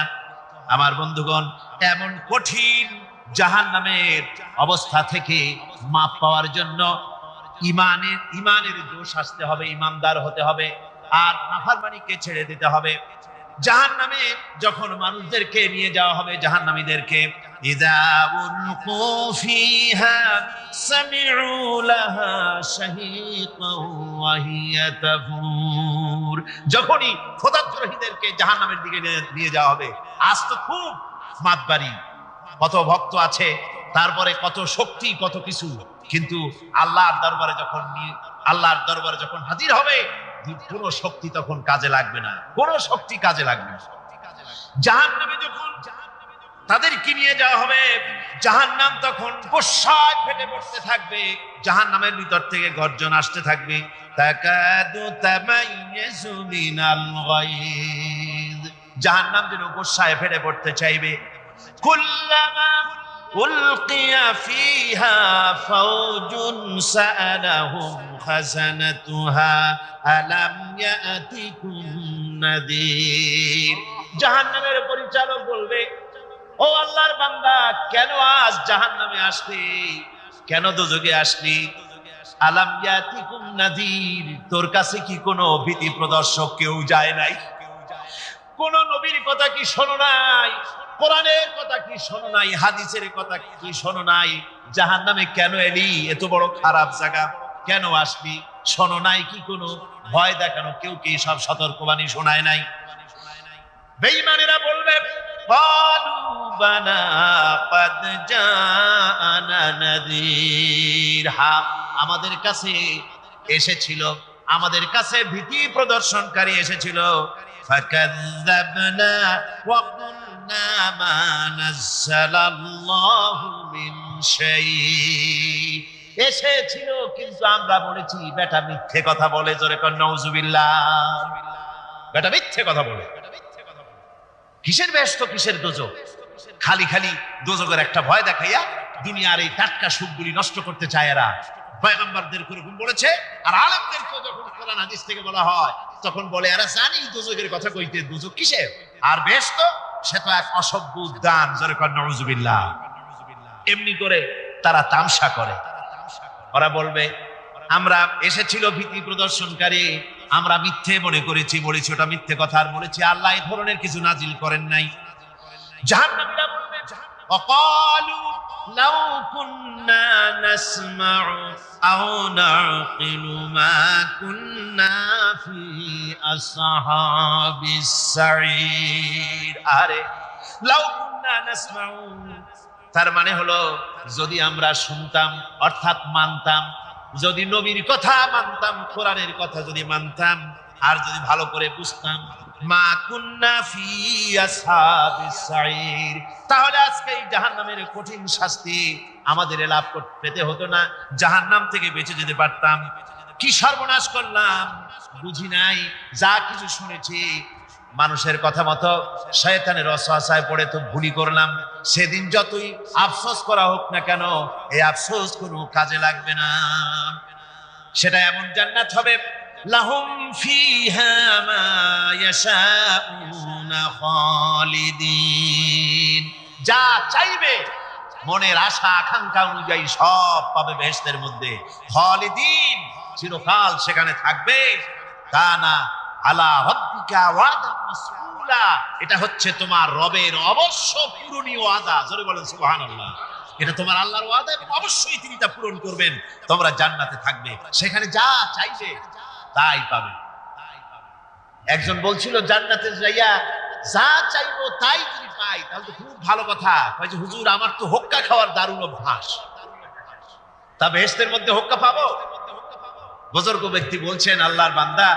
আমার বন্ধুগণ, এমন কঠিন জাহান্নামের অবস্থা থেকে মাপ পাওয়ার জন্য ইমানের জোশ আসতে হবে, ইমানদার হতে হবে, আর নাফরমানিকে ছেড়ে দিতে হবে। জাহান্নামে যখন মানুষদেরকে নিয়ে যাওয়া হবে, জাহান্নামীদেরকে, ইযা উলকু ফিহা সামিউ লাহা শাহীকান ওয়া হিয়া তাফুর, যখনই খোদাদ্রোহীদেরকে জাহান্নামের দিকে নিয়ে যাওয়া হবে, আজ তো খুব মাতবাড়ি, কত ভক্ত আছে, তারপরে কত শক্তি, কত কিছু, কিন্তু আল্লাহর দরবারে যখন হাজির হবে, কোনো শক্তি তখন কাজে লাগবে না, কোনো শক্তি কাজে লাগবে না। জাহান্নামে যখন তাদেরকে নিয়ে যাওয়া হবে, জাহান্নাম তখন গোসায় ফেটে পড়তে থাকবে, জাহান্নামের ভিতর থেকে গর্জন আসতে থাকবে, তাকাদু তামাইয়াজু মিনাল গায়জ, জাহান্নাম যেন গোসায় ফেটে পড়তে চাইবে। কুল্লামা উলকিয়া ফিহা ফাওজুন সাআলাহুম খাজানাতুহা আলাম ইয়াতিকুম নাযীর, জাহান্নামের পরিচালক বলবে, ও আল্লাহর বান্দা, কেন আজ জাহান্নামে আসলি, কেন দোজখে আসলি? আলাম ইয়াতিকুম নাযীর, তোর কাছে কি কোনো ভীতি প্রদর্শক কেউ যায় নাই? কোন নবীর কথা কি শোনো নাই? কোরআনের কথা কি শোনো নাই? হাদিসের কথা কি শোনো নাই? জাহান্নামে কেন এলি? এত বড় খারাপ জায়গা কেন আসলি? শোনো নাই কি কোনো ভয় দেখানো কেউ কি সব সতর্কবাণী শোনায় নাই? বেঈমানেরা বলবে, ক্বালু বালা ক্বাদ জাআনা নাযীর, হ্যাঁ, আমাদের কাছে এসেছিল, আমাদের কাছে ভীতি প্রদর্শনকারী এসেছিল। ফাকাযযাবনা ওয়া কুলনা মা নাযালাল্লাহু মিন শাই, এসেছিল কিন্তু আমরা বলেছি বেটা মিথ্যে কথা বলে। জোরে কর নাউযুবিল্লাহ। বেটা মিথ্যে কথা বলে। কিসের ব্যস্ত, কিসের দোজখ? খালি খালি দোজখের একটা ভয় দেখাইয়া দুনিয়ার এই টাটকা সুখগুলি নষ্ট করতে চায় এরা। পয়গম্বরদের এরকম বলেছে, আর আলেমদেরকে যখন কোরআন হাদিস থেকে বলা হয় তখন বলে, এরা জানি দোজখের কথা কইতে, দোজখ কিসের? আর ব্যস্ত, সে তো এক অসভ্য উদ্যান। জোরে কর নাউযুবিল্লাহ। এমনি করে তারা তামসা করে। ওরা বলবে, আমরা এসেছিল ভীতি প্রদর্শনকারী, আমরা মিথ্যে মনে করেছি, বলেছি ওটা মিথ্যে কথা, আর বলেছি আল্লাহ এই ধরনের কিছু নাজিল করেন নাই। জাহান্নামীরা বলবে, ওয়াকালু লাউ কুন্না নাসমাউ আও নাকিলু মা কুন্না ফি আসহাবিস সাঈর, আরে লাউ কুন্না নাসমাউ, তার মানে হলো যদি আমরা শুনতাম, অর্থাৎ মানতাম, যদি নবীর কথা মানতাম, কোরআনের কথা যদি মানতাম, আর যদি ভালো করে বুঝতাম, মা কুন্না ফি আসহাবিস সাঈর, তাহলে আজকে এই জাহান্নামের কঠিন শাস্তি আমাদের লাভ পেতে হতো না, জাহান্নাম থেকে বেঁচে যেতে পারতাম। কি সর্বনাশ করলাম, বুঝি নাই, যা কিছু শুনেছি মানুষের কথা মতো শয়তানের ওয়াসওয়াসায় পড়ে তো ভুলই করলাম। সেদিন যতই আফসোস করা হোক না কেন, এই আফসোস কোনো কাজে লাগবে না। সেটা এমন জান্নাত হবে লাহুম ফিহা মা ইয়াশাউনা খালিদিন, যা চাইবে মনের আশা আকাঙ্ক্ষা অনুযায়ী সব পাবে বেহেশতের মধ্যে। খালিদিন, চিরকাল সেখানে থাকবে। কানা আলা রাব্বিকা ওয়াদান মাসউলা, এটা হচ্ছে তোমার রবের অবশ্য পূরণীয় ওয়াদা। জোরে বলেন সুবহানাল্লাহ। এটা তোমার আল্লাহর ওয়াদা, অবশ্যই তিনি তা পূরণ করবেন। তোমরা জান্নাতে থাকবে, সেখানে যা চাইবে তাই পাবে। একজন বলছিল জান্নাতে যাইয়া যা চাইবো তাই যদি পাই তাহলে তো খুব ভালো কথা। কয়েছে হুজুর আমার তো হোক্কা খাওয়ার দারুণ অভ্যাস, তা বেহেশতের মধ্যে হোক্কা পাবো? বুজুর্গ ব্যক্তি বলছেন আল্লাহর বান্দা,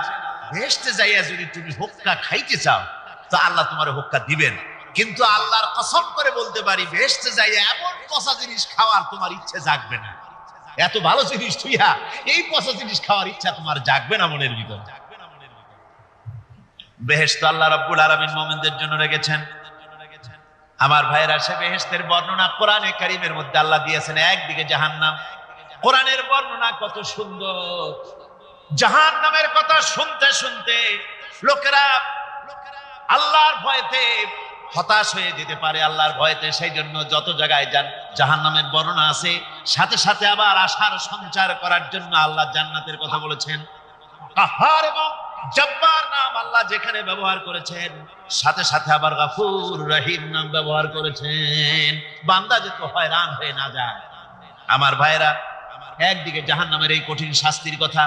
বেহেশতে যাইয়া যদি তুমি হোক্কা খাইতে চাও তো আল্লাহ তোমার হোক্কা দিবেন, কিন্তু আল্লাহর কসম করে বলতে পারি বেহেশতে যাইয়া এমন পচা জিনিস খাওয়ার তোমার ইচ্ছে জাগবে না। এত ভালো জিনিস তুইয়া এই পচা জিনিস খাওয়ার ইচ্ছা তোমার জাগবে না মনের ভিতর। বেহেশত আল্লাহ রাব্বুল আলামিন মুমিনদের জন্য রেখেছেন। আমার ভাইয়েরা, সে বেহেশতের বর্ণনা কোরআনে কারীমের মধ্যে আল্লাহ দিয়েছেন। একদিকে জাহান্নাম, কোরআনের বর্ণনা কত সুন্দর। জাহান্নামের কথা শুনতে শুনতে লোকেরা আল্লাহর ভয়তে হতাশ হয়ে যেতে পারে, আল্লাহর ভয়তে। সেই জন্য যত জায়গায় জাহান্নামের বর্ণনা আছে, সাথে সাথে আবার আশার সঞ্চার করার জন্য আল্লাহ জান্নাতের কথা বলেছেন। কাহার এবং জব্বার নাম আল্লাহ যেখানে ব্যবহার করেছেন, সাথে সাথে আবার গফুর রহিম নাম ব্যবহার করেছেন, বান্দা যেন হয়রান হয়ে না যায়। আমার ভাইরা, একদিকে জাহান্নামের এই কঠিন শাস্তির কথা,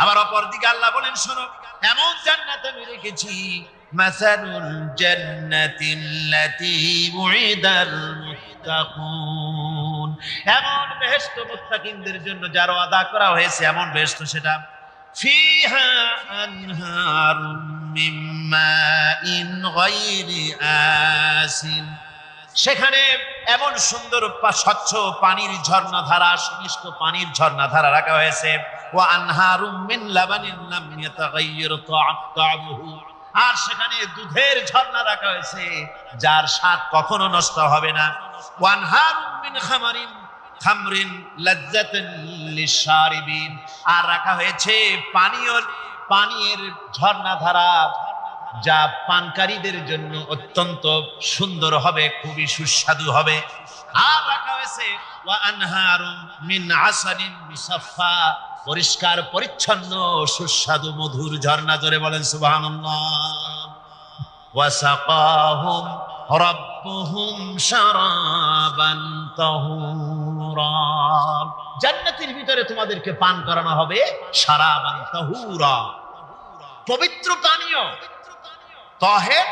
আবার অপর দিকে আল্লাহ বলেন শোনো, এমন জান্নাত আমি রেখেছি, মাসালুল জান্নাতিল্লাতী উইদাল মুত্তাকুন, এমন বেহেশত মুত্তাকিনদের জন্য যার ওয়াদা করা হয়েছে, এমন বেহেশত সেটা। ফিহা আনহারুম মিন মাইন গায়রি আসিন, সেখানে এমন সুন্দর স্বচ্ছ পানির ঝর্ণাধারা, সুমিষ্ট পানির ঝর্ণাধারা রাখা হয়েছে। ওয়া আনহারুম মিন লাবানিন লাম ইয়াতাগায়্যার তা'আমুহু, আর সেখানে দুধের ঝর্ণা রাখা হয়েছে যার স্বাদ কখনো নষ্ট হবে না। ওয়া আনহারুম মিন খামরিন লাজ্জাতান লিশারিবিন, আর রাখা হয়েছে পানীয়ের ঝর্ণাধারা যা পানকারীদের জন্য অত্যন্ত সুন্দর হবে, খুবই সুস্বাদু হবে। আর রাখা হয়েছে ওয়া আনহারুম মিন আসালিন মুসাফফা, পরিষ্কার পরিচ্ছন্ন সুস্বাদু মধুর ঝর্ণা। জোরে বলেন সুবহানাল্লাহ। ওয়া সাকাহুম রাব্বুহুম শারাবান তাহুরা, জান্নাতের ভিতরে তোমাদেরকে পান করানো হবে শারাবান তাহুরা, পবিত্র পানীয়। তাহের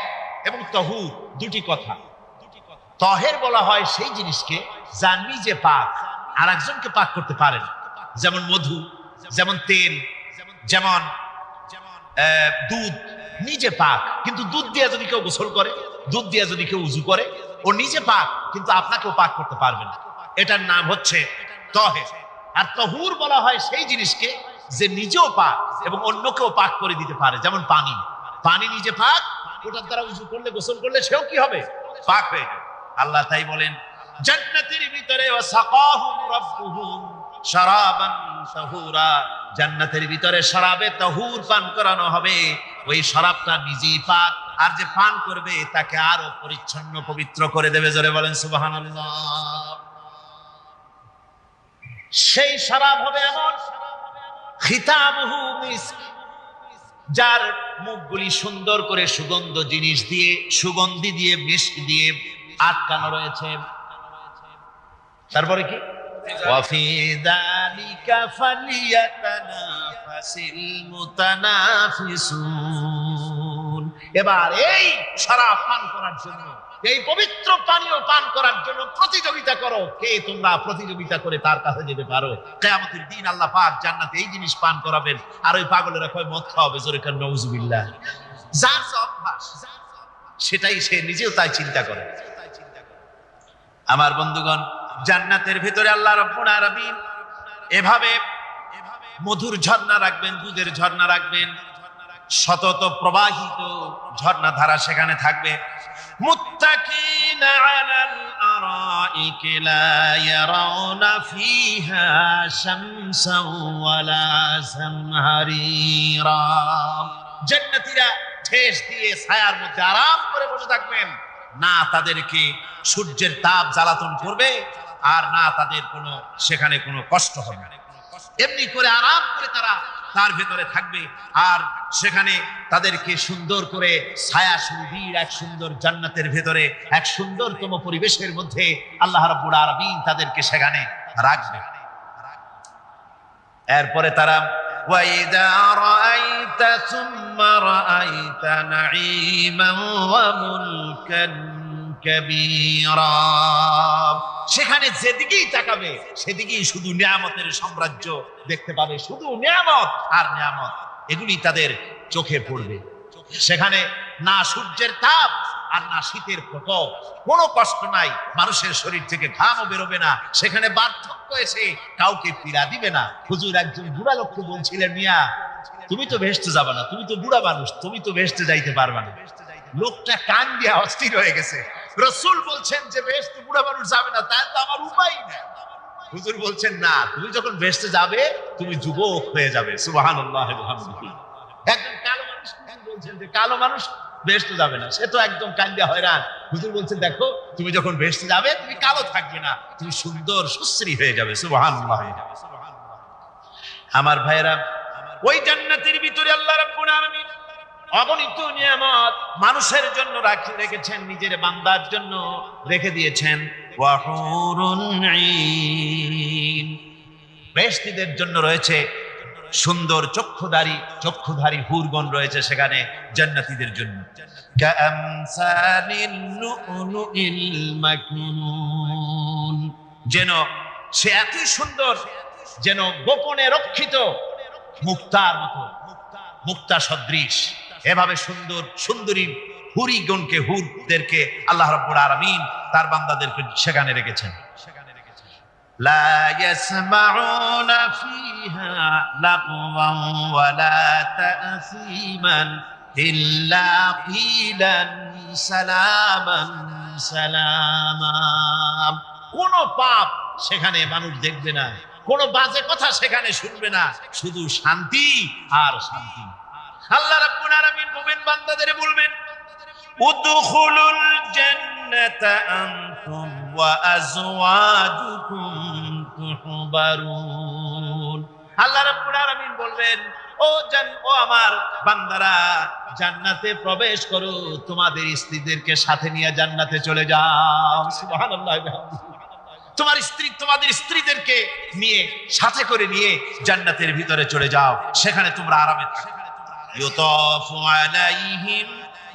এবং তাহুর দুটি কথা। তাহের বলা হয় সেই জিনিসকে যা নিজে পাক, আর একজনকে পাক করতে পারে না, যেমন মধু, যেমন তেল, যেমন দুধ নিজে পাক, কিন্তু দুধ দিয়ে যদি কেউ গোসল করে, দুধ দিয়ে যদি কেউ উযু করে, ও নিজে পাক কিন্তু আপনাকেও পাক করতে পারবে না। এটার নাম হচ্ছে তাহের। আর তাহুর বলা হয় সেই জিনিসকে যে নিজেও পাক এবং অন্যকেও পাক করে দিতে পারে, যেমন পানি। পানি নিজে পাক, ওটার দ্বারা উযু করলে, গোসল করলে সেও কি হবে? পাক হয়ে যাবে। আল্লাহ তাই বলেন জান্নাতের ভিতরে ওয়াসাকাহুম রাব্বুহুম শারাবান তাহুরা, জান্নাতের ভিতরে শরাবে তাহুর পান করানো হবে। ওই শরাবটা নিজেই পাক, আর যে পান করবে তাকে আরো পরিচ্ছন্ন পবিত্র করে দেবে। জোরে বলেন সুবহানাল্লাহ। সেই শরাব হবে এমন, খিতামুহু মিস্ক, যার মুখগুলি সুন্দর করে সুগন্ধি দিয়ে মিস্ক দিয়ে আটকানো রয়েছে। তারপরে কি? ওয়াফি যালিকা ফালিয়াতানাফাসিল মুতানাফিসুন, এবার এই শরাব পান করার জন্য, এই পবিত্র পানীয় পান করার জন্য প্রতিযোগিতা করো, কে তোমরা প্রতিযোগিতা করে তার কাছে যেতে পারো। কিয়ামতের দিন আল্লাহ পাক জান্নাতে এই জিনিস পান করাবেন, আর ওই পাগলেরা কয় মদ খাওয়াবে। জোরে কান নাউযুবিল্লাহ। যার অভ্যাস সেটাই সে নিজেও তাই চিন্তা করে। আমার বন্ধুগণ, জান্নাতের ভিতরে আল্লাহ রাব্বুল আলামিন এভাবে মধুর ঝর্ণা রাখবেন, দুধের ঝর্ণা রাখবেন। শতত প্রবাহিত ঝর্ণা ধারা সেখানে থাকবে। মুত্তাকিনা আলাল আরাইকি লা ইয়ারাউনা ফিহা শামসান ওয়ালা জামহারিরা। জান্নাতীরা ঠেস দিয়ে ছায়ার মধ্যে আরাম করে বসে থাকবেন, না তাদেরকে সূর্যের তাপ জ্বালাতন করবে আর না তাদের কোনো সেখানে কোনো কষ্ট হবে। এমনি করে আরাম করে তারা তার ভেতরে থাকবে, আর সেখানে তাদেরকে সুন্দর করে ছায়া সুবির এক সুন্দর জান্নাতের ভেতরে এক সুন্দরতম পরিবেশের মধ্যে আল্লাহ রাব্বুল আলামিন তাদেরকে সেখানে রাখবে। এরপরে তারা وَإِذَا رَأَيْتَ ثُمَّ رَأَيْتَ نَعِيمًا وَمُلْكًا كَبِيرًا। সেখানে যেদিকেই তাকাবে সেদিকেই শুধু নিয়ামতের সাম্রাজ্য দেখতে পাবে, শুধু নিয়ামত আর নিয়ামত, এগুলি তাদের চোখে পড়বে। সেখানে না সূর্যের তাপ আর না শীতের প্রকোপ, কোনো কষ্ট নাই, মানুষের শরীর থেকে ঘামও বেরোবে না, সেখানে বার্ধক্য এসে কাউকে পীড়া দিবে না। হুজুর একজন বুড়া লোককে বলছিলেন, মিয়া তুমি তো ভেস্তে যাবে না, তুমি তো বুড়া মানুষ, তুমি তো ভেস্তে যাইতে পারবে না। লোকটা কান দিয়ে অস্থির হয়ে গেছে। রাসূল বলছেন যে ভেস্তে বুড়া মানুষ যাবে না, তাই তো আমার উপায় নেই। হুজুর বলছেন না, তুমি যখন ভেস্তে যাবে তুমি যুবক হয়ে যাবে। সুবহানাল্লাহ আলহামদুলিল্লাহ। একজন কালো মানুষ বলছেন যে কালো মানুষ বেহেশতে যাবে না, সে তো একদম কান্দিয়া হয়রান। হুজুর বলছেন দেখো তুমি যখন বেহেশতে যাবে তুমি কালো থাকবে না, তুমি সুন্দর সুশ্রী হয়ে যাবে। সুবহানাল্লাহ। আমার ভাইরা, ওই জান্নাতের ভিতরে আল্লাহ রাব্বুল আলামিন অগণিত নিয়ামত মানুষের জন্য রেখেছেন, নিজের বান্দার জন্য রেখে দিয়েছেন। ওয়া হুরুন ঈন, বেহেশতীদের জন্য রয়েছে সুন্দর চক্ষুধারী হুরগণ রয়েছে সেখানে জান্নাতীদের জন্য। কাআমসালিল লুলুইল মাকনুন, যেন সে এতই সুন্দর, যেন গোপনে রক্ষিত মুক্তার মতো, মুক্তা সদৃশ। এভাবে সুন্দর সুন্দরী হুরিগণকে, হুরদেরকে আল্লাহ রাব্বুল আলামিন তার বান্দাদেরকে সেখানে রেখেছেন। لا يسمعون فيها لغوا ولا تأثيما إلا قيلا سلاما سلاما। কোন পাপ সেখানে মানুষ দেখবে না, কোন বাজে কথা সেখানে শুনবে না, শুধু শান্তি আর শান্তি। আল্লাহ রাব্বুল আলামিন মুমিন বান্দাদের বলবেন, উদখুলুল জান্নাতা আনতুম ওয়া আজওয়াজুকুম তুহবারুন। আল্লাহ রাব্বুল আলামিন বলবেন, ও আমার বান্দারা জান্নাতে প্রবেশ করো, তোমাদের স্ত্রীদেরকে সাথে নিয়ে জান্নাতে চলে যাও। সুবহানাল্লাহ। তোমাদের স্ত্রীদেরকে নিয়ে সাথে করে নিয়ে জান্নাতের ভিতরে চলে যাও, সেখানে তোমরা আরামে থাকো। ইউতাফু আলাইহিম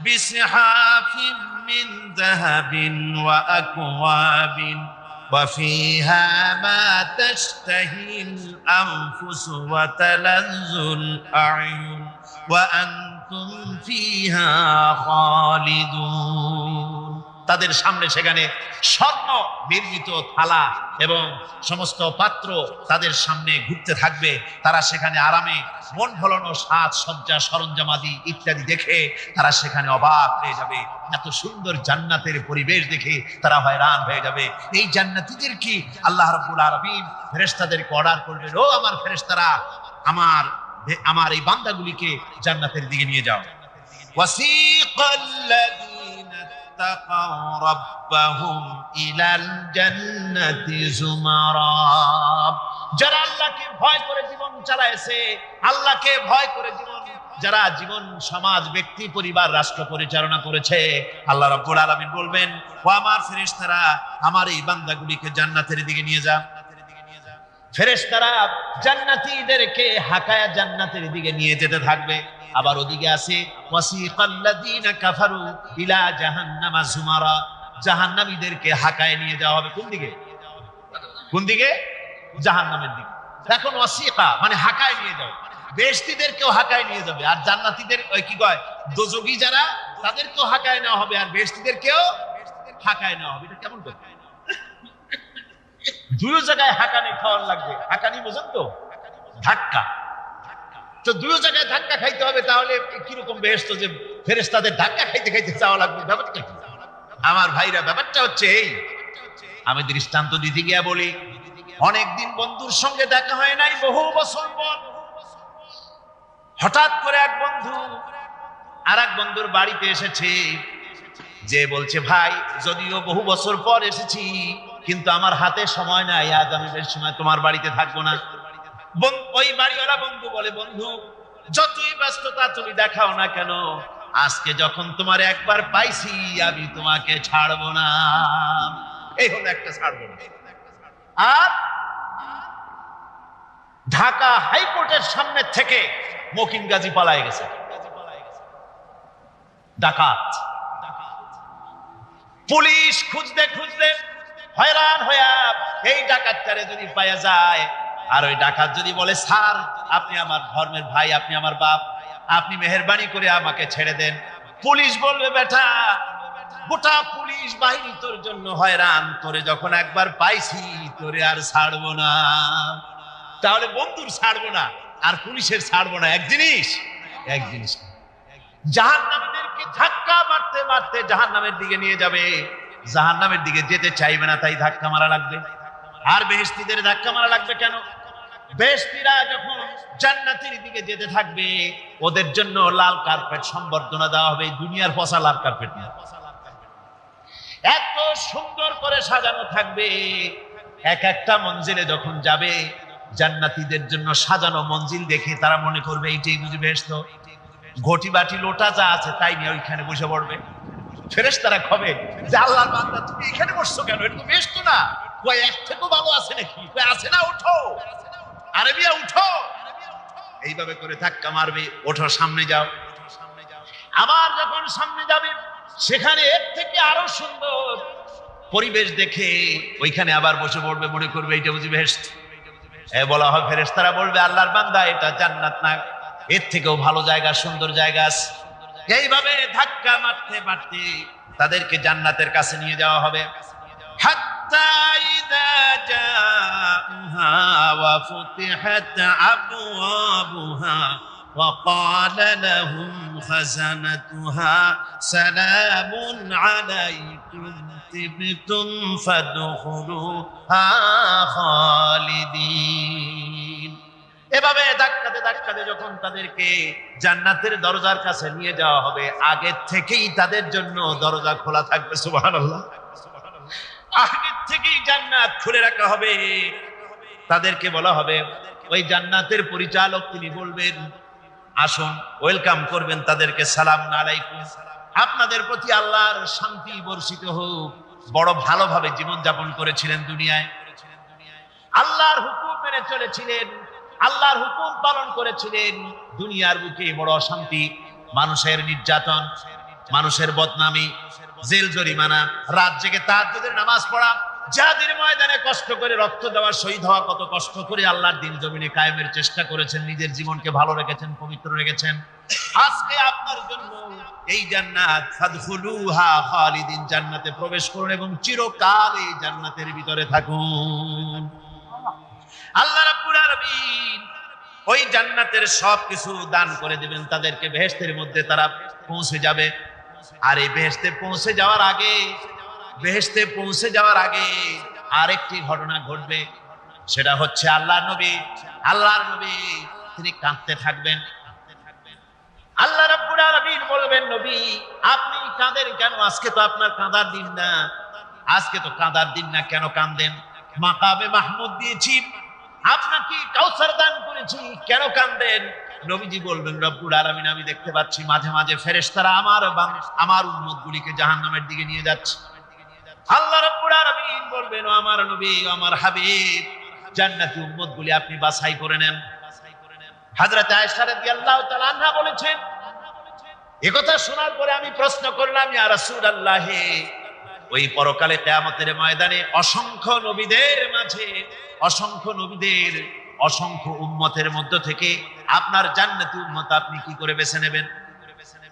বিসহাফিন মিন যাহাবিন ওয়া আকওয়াবিন ওয়া ফিহা মা তাশতাহিল আনফুসু ওয়া তালাজ্জুল আ'য়ুন ওয়া আনতুম ফিহা খালিদুন। তাদের সামনে সেখানে স্বর্ণ নির্মিত থালা এবং সমস্ত পাত্র তাদের সামনে ঘুরতে থাকবে। তারা সেখানে আরামে মন ভোলানো সাজ সজ্জা সরঞ্জামাদি ইত্যাদি দেখে তারা সেখানে অবাক হয়ে যাবে। এত সুন্দর জান্নাতের পরিবেশ দেখে তারা হয়রান হয়ে যাবে। এই জান্নাতীদের কি আল্লাহ রাব্বুল আলামিন ফেরেশতাদেরকে অর্ডার করলেন, ও আমার ফেরেশতারা, আমার এই বান্দাগুলিকে জান্নাতের দিকে নিয়ে যাও। ওয়াসিকাল্লাযীনা তাকাউ রাব্বাহুম ইলাল জান্নাতি যুমারা। যারা আল্লাহকে ভয় করে জীবন চালায়ছে, আল্লাহকে ভয় করে যারা জীবন সমাজ ব্যক্তি পরিবার রাষ্ট্র পরিচালনা করেছে, আল্লাহ রাব্বুল আলামিন বলবেন, ও আমার ফেরেশতারা, আমার এই বান্দাগুলিকে জান্নাতের দিকে নিয়ে যা। ফেরেশতারা জান্নাতীদেরকে হাকায়া জান্নাতের দিকে নিয়ে যেতে থাকবে। আবার ওদিকে আছে ওয়াসিকাল্লাযীনা কাফারু ইলা জাহান্নামা যুমারা, জাহান্নামীদেরকে হাকায় নিয়ে যাওয়া হবে। কোন দিকে? কোন দিকে? জাহান্নামের দিকে। এখন ওয়াসিকা মানে হাকায় নিয়ে যাও, বেহেশতীদেরকেও হাকায় নিয়ে যাবে, আর জান্নাতীদের ওই কি কয় দোজখী যারা তাদেরকেও হাকায় নেওয়া হবে, আর বেহেশতীদেরকেও হাকায় নেওয়া হবে। এটা কেমন কথা? দুই জায়গায় হাকানি খাওয়ার লাগবে। হাকানি বোঝেন তো? ধাক্কা। তো দুই জায়গায় ধাক্কা খাইতে হবে, তাহলে কিরকম বেহেশত যে ফেরেশতাদের ধাক্কা খাইতে খাইতে যাওয়া লাগবে, ব্যাপারটা কি? আমার ভাইরা, ব্যাপারটা হচ্ছে এই, আমি দৃষ্টান্ত দিতে গিয়া বলি, অনেকদিন বন্ধুর সঙ্গে দেখা হয় নাই, বহু বছর পর হঠাৎ করে এক বন্ধু আর এক বন্ধুর বাড়িতে এসেছে, যে বলছে ভাই যদিও বহু বছর পর এসেছি কিন্তু আমার হাতে সময় নাই, আজ আমি বেশ সময় তোমার বাড়িতে থাকবো না। ওই বাড়িওয়ালা বন্ধু বলে, বন্ধু যতই ব্যস্ততা তুমি দেখাও না কেন, আজকে যখন তোমার একবার পাইছি আমি তোমাকে ছাড়বো না। এই হলো একটা ছাড়বো না। আর ঢাকা হাইকোর্টের সামনে থেকে মকিম গাজী পালায় গেছে, ডাকাত। পুলিশ খুঁজতে খুঁজতে হয়রান হইয়া এই ডাকাতটারে যদি পাওয়া যায়, আর ওই ডাকাত যদি বলে স্যার আপনি আমার ধর্মের ভাই, আপনি আমার বাপ, আপনি মেহেরবানি করে আমাকে ছেড়ে দেন, পুলিশ বলবে বেটা গোটা পুলিশ বাহিনী তোর জন্য হয়রান, তোরে যখন একবার পাইছি তোরে আর ছাড়বো না। তাহলে বন্ধুর ছাড়বো না আর পুলিশের ছাড়বো না এক জিনিস, এক জিনিস। জাহান্নামীদেরকে ধাক্কা মারতে মারতে জাহান্নামের দিকে নিয়ে যাবে, জাহান্নামের দিকে যেতে চাইবে না, তাই ধাক্কা মারা লাগবে। আর বেহেশতীদের ধাক্কা মারা লাগবে কেন? বেহেশতীরা যখন জান্নাতের দিকে যেতে থাকবে, ওদের জন্য লাল কার্পেট সম্বর্ধনা দেওয়া হবে, দুনিয়ার পচা লাল কার্পেট না, এত সুন্দর করে সাজানো থাকবে। এক একটা মঞ্জিলে যখন যাবে, জান্নাতীদের জন্য সাজানো মঞ্জিল দেখে তারা মনে করবে এইটাই বুঝি বেহেশত। ঘটি বাটি লোটা যা আছে তাই নিয়ে ওইখানে বসে পড়বে। ফেরেশতারা কবে যে আল্লাহর বান্দা তুমি এখানে বসছো কেন, এটা তো বেহেশত না, কই এর থেকেও ভালো আছে নাকি, কই আছে না, ওঠো আরবিয়া উঠো। এইভাবে করে ধাক্কা মারবে, ওঠো সামনে যাও। আবার যখন সামনে যাবে, সেখানে এর থেকে আরো সুন্দর পরিবেশ দেখে ওইখানে আবার বসে পড়বে, মনে করবে এইটা বুঝি বেহেশত। বলা হয় ফেরেশতারা বলবে আল্লাহর বান্দা এটা জান্নাত না, এর থেকেও ভালো জায়গা, সুন্দর জায়গা আছে। এইভাবে ধাক্কা মারতে মারতে তাদেরকে জান্নাতের কাছে নিয়ে যাওয়া হবে। হাত্তা ইযা জাআহা ওয়া ফুতিহাত আবওয়াবুহা ওয়া ক্বালা লাহুম খাযানাতুহা সালামুন আলাইকুম তিবতুম ফাদখুলুহা খালিদিন। এভাবে ধাক্কাতে ধাক্কাতে যখন তাদেরকে জান্নাতের দরজার কাছে নিয়ে যাওয়া হবে, আগের থেকেই তাদের জন্য দরজা খোলা থাকবে। সুবহানাল্লাহ, আগের থেকেই জান্নাত খুলে রাখা হবে। তাদেরকে বলা হবে, ওই জান্নাতের পরিচালক তিনি বলবেন আসুন, ওয়েলকাম করবেন তাদেরকে, সালামুন আলাইকুম, আপনাদের প্রতি আল্লাহর শান্তি বর্ষিত হোক, বড় ভালোভাবে জীবন যাপন করেছিলেন দুনিয়ায়, আল্লাহর হুকুম মেনে চলেছিলেন, আল্লাহর হুকুম পালন করেছিলেন। দুনিয়ার বুকে বড় অশান্তি, মানুষের নির্যাতন, মানুষের বদনামি, জেল জরিমানা, রাত জেগে তাহাজ্জুদের নামাজ পড়া, জিহাদের ময়দানে কষ্ট করে রক্ত দেওয়া, শহীদ হওয়া, কত কষ্ট করে আল্লাহর দ্বীন জমিনে কায়েমের চেষ্টা করেছেন, নিজের জীবনকে ভালো রেখেছেন, পবিত্র রেখেছেন। আজকে আপনার জন্য এই জান্নাত, ফাদখুলুহা খালিদিন, জান্নাতে প্রবেশ করুন এবং চিরকাল এই জান্নাতের ভিতরে থাকুন। আল্লাহ রাব্বুল আলামিন ওই জান্নাতের সবকিছু দান করে দিবেন তাদেরকে, বেহেশতের মধ্যে তারা পৌঁছে যাবে। আর এই বেহেশতে পৌঁছে যাওয়ার আগে আরেকটি ঘটনা ঘটবে, সেটা হচ্ছে আল্লাহর নবী তিনি কাঁদতে থাকবেন। আল্লাহ রাব্বুল আলামিন বলবেন, নবী আপনি কাঁদেন কেন? আজকে তো আপনার কাঁদার দিন না, আজকে তো কাঁদার দিন না, কেন কাঁদেন? মাকামে মাহমুদ দিয়েছি, আপনাকে কাউসার দান করেছি, কেন কাঁদেন? নবীজি বলবেন, রব্বুল আলামিন আমি দেখতে পাচ্ছি মাঝে মাঝে ফেরেশতারা আমার উম্মতগুলিকে জাহান্নামের দিকে নিয়ে যাচ্ছে। আল্লাহ রাব্বুল আলামিন বলবেন, ও আমার নবী, ও আমার হাবিব, জান্নাতি উম্মতগুলি আপনি বাছাই করে নেন। হযরত আয়েশা রাদিয়াল্লাহু তাআলা আনহা বলেছেন, একথা শোনার পরে আমি প্রশ্ন করলাম, ইয়া রাসূলুল্লাহ, ওই পরকালে কিয়ামতের ময়দানে অসংখ্য নবীদের মাঝে, অসংখ্য উম্মতের মধ্য থেকে আপনার জান্নাতি উম্মত আপনি কি করে বেছে নেবেন?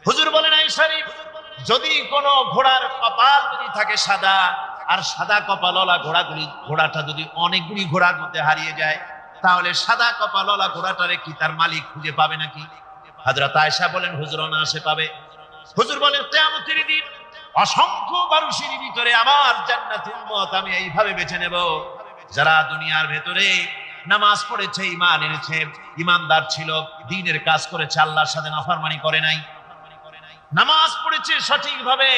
হুজুর বলেন, আয়েশা, যদি কোনো ঘোড়ার কপাল যদি থাকে সাদা, আর সাদা কপালওয়ালা ঘোড়াটা যদি অনেকগুলি ঘোড়ার মধ্যে হারিয়ে যায়, তাহলে সাদা কপালওয়ালা ঘোড়াটারে কি তার মালিক খুঁজে পাবে নাকি? হযরত আয়েশা বলেন, হুজুর অনায়াসে পাবে। হুজুর বলেন, কিয়ামতের দিন অসংখ্য মানুষের ভিতরে আমার জান্নাতুল উম্মত আমি এইভাবে বেছে নেব, যারা দুনিয়ার ভেতরে নামাজ পড়েছে, ঈমান এনেছে, ঈমানদার ছিল, দ্বীনের কাজ করেছে, আল্লাহর সাথে নাফরমানি করে নাই। নামাজ পড়েছে সঠিকভাবে,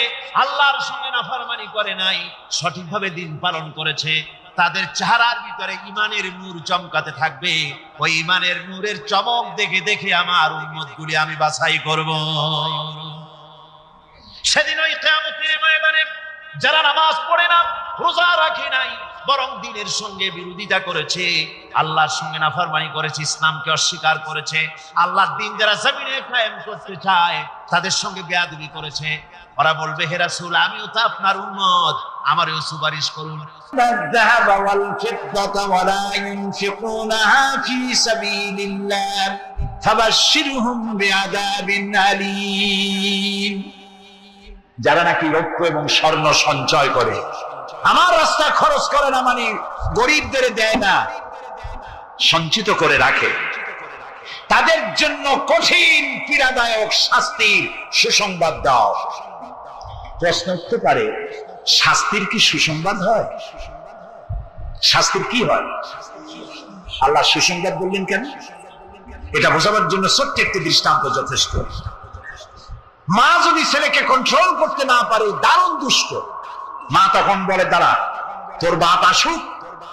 আল্লাহর সঙ্গে নাফরমানি করে নাই, সঠিকভাবে দ্বীন পালন করেছে। তাদের চেহারার ভিতরে ঈমানের নূর চমকাতে থাকবে। ওই ঈমানের নূরের চমক দেখে দেখে আমার উম্মতগুলি আমি বাছাই করব। সেদিন ওই কিয়ামতের ময়দানে যারা নামাজ পড়ে না, রোজা রাখে নাই, বরং দ্বীনের সঙ্গে বিরোধিতা করেছে, আল্লাহর সঙ্গে নাফরমানি করেছে, ইসলামকে অস্বীকার করেছে, আল্লাহর দ্বীন যারা জমিনে কায়েম করতে চায় তাদের সঙ্গে বেয়াদবি করেছে, ওরা বলবে, হে রাসূল, আমিও তো আপনার উম্মত, আমারও সুপারিশ করুন। الذهب والفضة ولا ينفقونها في سبيل الله فبشرهم بعذاب أليم। যারা নাকি রৌপ্য এবং স্বর্ণ সঞ্চয় করে, আমার রাস্তা খরচ করে না, মানে গরিবদের দেয় না, সঞ্চিত করে রাখে, তাদের জন্য কঠিন পীড়াদায়ক শাস্তির সুসংবাদ দাও। প্রশ্ন উঠতে পারে, শাস্তির কি সুসংবাদ হয়? শাস্তির কি হয়? আল্লাহ সুসংবাদ বললেন কেন? এটা বোঝাবার জন্য ছোট্ট একটি দৃষ্টান্ত যথেষ্ট। মা যদি ছেলেকে কন্ট্রোল করতে না পারে, দারুণ দুষ্ট, মা তখন বলে, দাঁড়া, তোর বাপ আসুক,